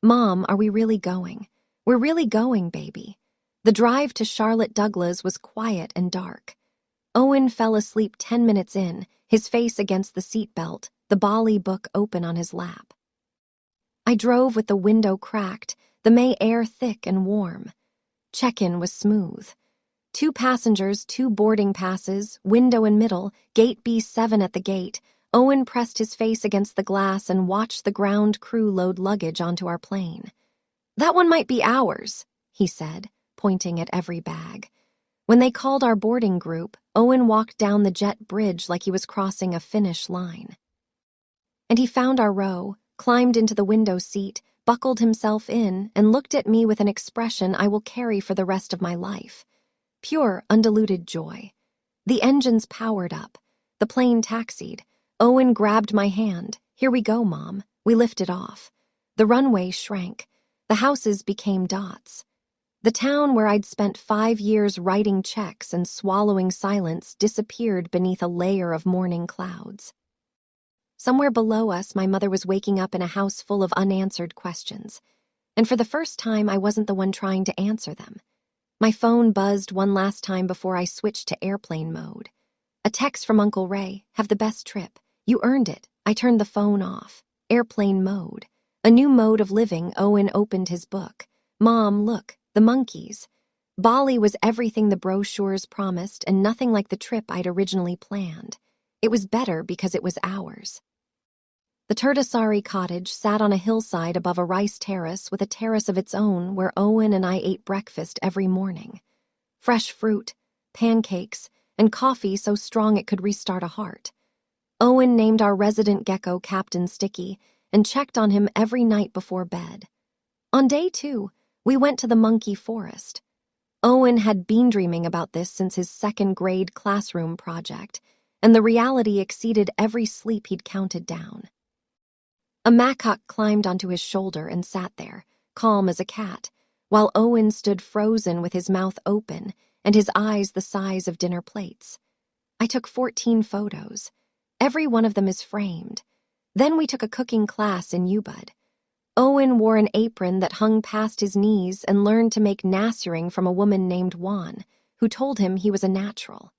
Mom, are we really going? We're really going, baby. The drive to Charlotte Douglas was quiet and dark. Owen fell asleep 10 minutes in, his face against the seatbelt, the Bali book open on his lap. I drove with the window cracked, the May air thick and warm. Check-in was smooth. 2 passengers, 2 boarding passes, window in middle, gate B7 at the gate. Owen pressed his face against the glass and watched the ground crew load luggage onto our plane. That one might be ours, he said, pointing at every bag. When they called our boarding group, Owen walked down the jet bridge like he was crossing a finish line. And he found our row, climbed into the window seat, buckled himself in, and looked at me with an expression I will carry for the rest of my life. Pure, undiluted joy. The engines powered up. The plane taxied. Owen grabbed my hand. Here we go, Mom. We lifted off. The runway shrank. The houses became dots. The town where I'd spent 5 years writing checks and swallowing silence disappeared beneath a layer of morning clouds. Somewhere below us, my mother was waking up in a house full of unanswered questions. And for the first time, I wasn't the one trying to answer them. My phone buzzed one last time before I switched to airplane mode. A text from Uncle Ray, have the best trip. You earned it. I turned the phone off. Airplane mode. A new mode of living. Owen opened his book. Mom, look, the monkeys. Bali was everything the brochures promised and nothing like the trip I'd originally planned. It was better because it was ours. The Turtasari cottage sat on a hillside above a rice terrace with a terrace of its own where Owen and I ate breakfast every morning. Fresh fruit, pancakes, and coffee so strong it could restart a heart. Owen named our resident gecko Captain Sticky and checked on him every night before bed. On day 2, we went to the monkey forest. Owen had been dreaming about this since his 2nd grade classroom project, and the reality exceeded every sleep he'd counted down. A macaque climbed onto his shoulder and sat there, calm as a cat, while Owen stood frozen with his mouth open and his eyes the size of dinner plates. I took 14 photos. Every one of them is framed. Then we took a cooking class in Ubud. Owen wore an apron that hung past his knees and learned to make nasiring from a woman named Juan, who told him he was a natural.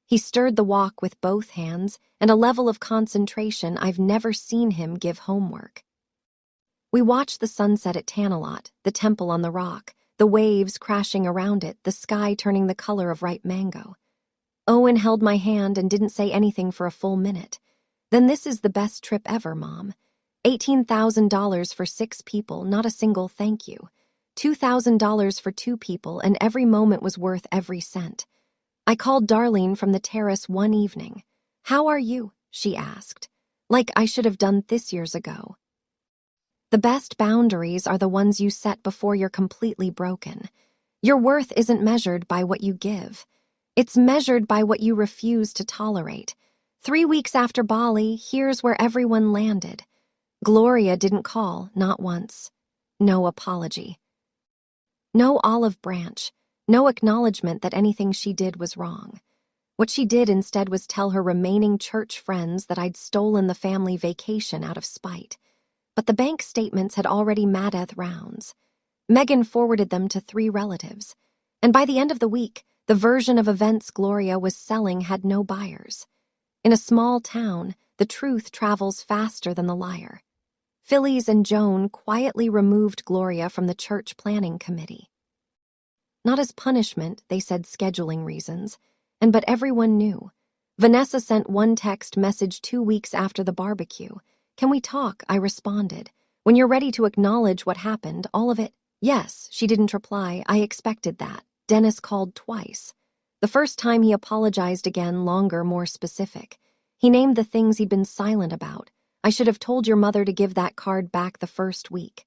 He stirred the wok with both hands and a level of concentration I've never seen him give homework. We watched the sunset at Tanalot, the temple on the rock, the waves crashing around it, the sky turning the color of ripe mango. Owen held my hand and didn't say anything for a full minute. Then this is the best trip ever, Mom. $18,000 for 6 people, not a single thank you. $2,000 for 2 people, and every moment was worth every cent. I called Darlene from the terrace one evening. How are you? She asked. Like I should have done this years ago. The best boundaries are the ones you set before you're completely broken. Your worth isn't measured by what you give. It's measured by what you refuse to tolerate. 3 weeks after Bali, here's where everyone landed. Gloria didn't call, not once. No apology. No olive branch. No acknowledgement that anything she did was wrong. What she did instead was tell her remaining church friends that I'd stolen the family vacation out of spite. But the bank statements had already made rounds. Megan forwarded them to 3 relatives. And by the end of the week, the version of events Gloria was selling had no buyers. In a small town, the truth travels faster than the liar. Phyllis and Joan quietly removed Gloria from the church planning committee. Not as punishment, they said scheduling reasons, but everyone knew. Vanessa sent one text message 2 weeks after the barbecue. Can we talk? I responded. When you're ready to acknowledge what happened, all of it. Yes, she didn't reply. I expected that. Dennis called twice. The first time he apologized again, longer, more specific. He named the things he'd been silent about. I should have told your mother to give that card back the first week.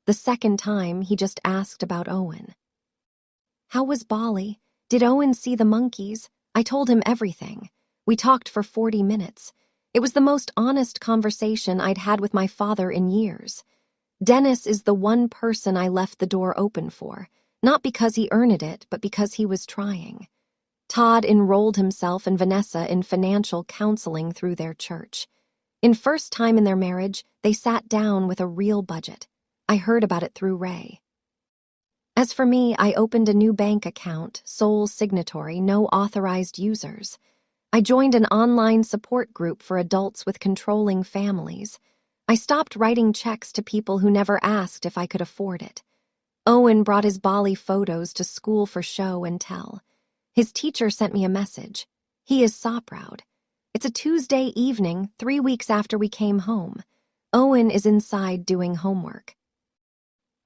The second time, he just asked about Owen. How was Bali? Did Owen see the monkeys? I told him everything. We talked for 40 minutes. It was the most honest conversation I'd had with my father in years. Dennis is the one person I left the door open for, not because he earned it, but because he was trying. Todd enrolled himself and Vanessa in financial counseling through their church. In first time in their marriage, they sat down with a real budget. I heard about it through Ray. As for me, I opened a new bank account, sole signatory, no authorized users. I joined an online support group for adults with controlling families. I stopped writing checks to people who never asked if I could afford it. Owen brought his Bali photos to school for show and tell. His teacher sent me a message. He is so proud. It's a Tuesday evening, 3 weeks after we came home. Owen is inside doing homework.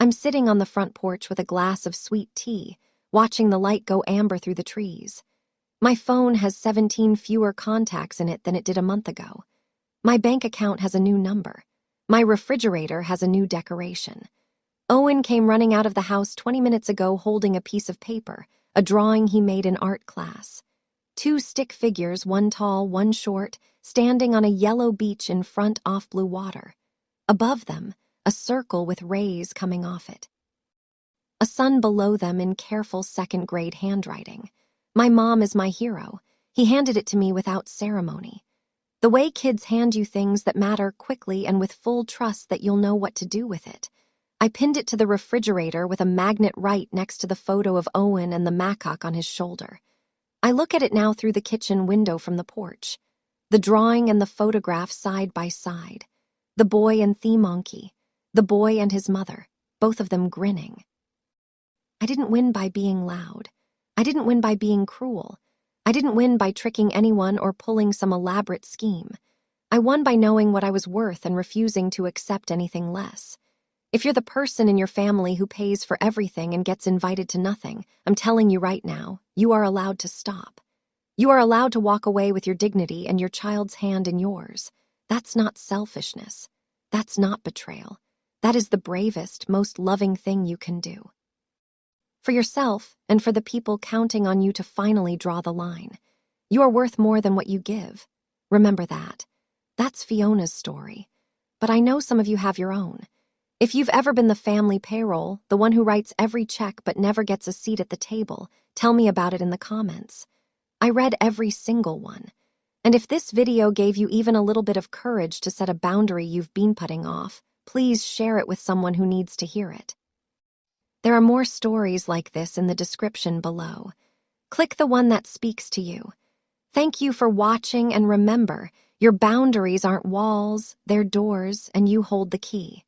I'm sitting on the front porch with a glass of sweet tea, watching the light go amber through the trees. My phone has 17 fewer contacts in it than it did a month ago. My bank account has a new number. My refrigerator has a new decoration. Owen came running out of the house 20 minutes ago holding a piece of paper, a drawing he made in art class. 2 stick figures, one tall, one short, standing on a yellow beach in front off blue water. Above them, a circle with rays coming off it. A sun below them in careful second-grade handwriting. My mom is my hero. He handed it to me without ceremony. The way kids hand you things that matter quickly and with full trust that you'll know what to do with it. I pinned it to the refrigerator with a magnet right next to the photo of Owen and the macaque on his shoulder. I look at it now through the kitchen window from the porch. The drawing and the photograph side by side. The boy and the monkey. The boy and his mother, both of them grinning. I didn't win by being loud. I didn't win by being cruel. I didn't win by tricking anyone or pulling some elaborate scheme. I won by knowing what I was worth and refusing to accept anything less. If you're the person in your family who pays for everything and gets invited to nothing, I'm telling you right now, you are allowed to stop. You are allowed to walk away with your dignity and your child's hand in yours. That's not selfishness. That's not betrayal. That is the bravest, most loving thing you can do. For yourself and for the people counting on you to finally draw the line. You are worth more than what you give. Remember that. That's Fiona's story. But I know some of you have your own. If you've ever been the family payroll, the one who writes every check but never gets a seat at the table, tell me about it in the comments. I read every single one. And if this video gave you even a little bit of courage to set a boundary you've been putting off, please share it with someone who needs to hear it. There are more stories like this in the description below. Click the one that speaks to you. Thank you for watching, and remember, your boundaries aren't walls, they're doors, and you hold the key.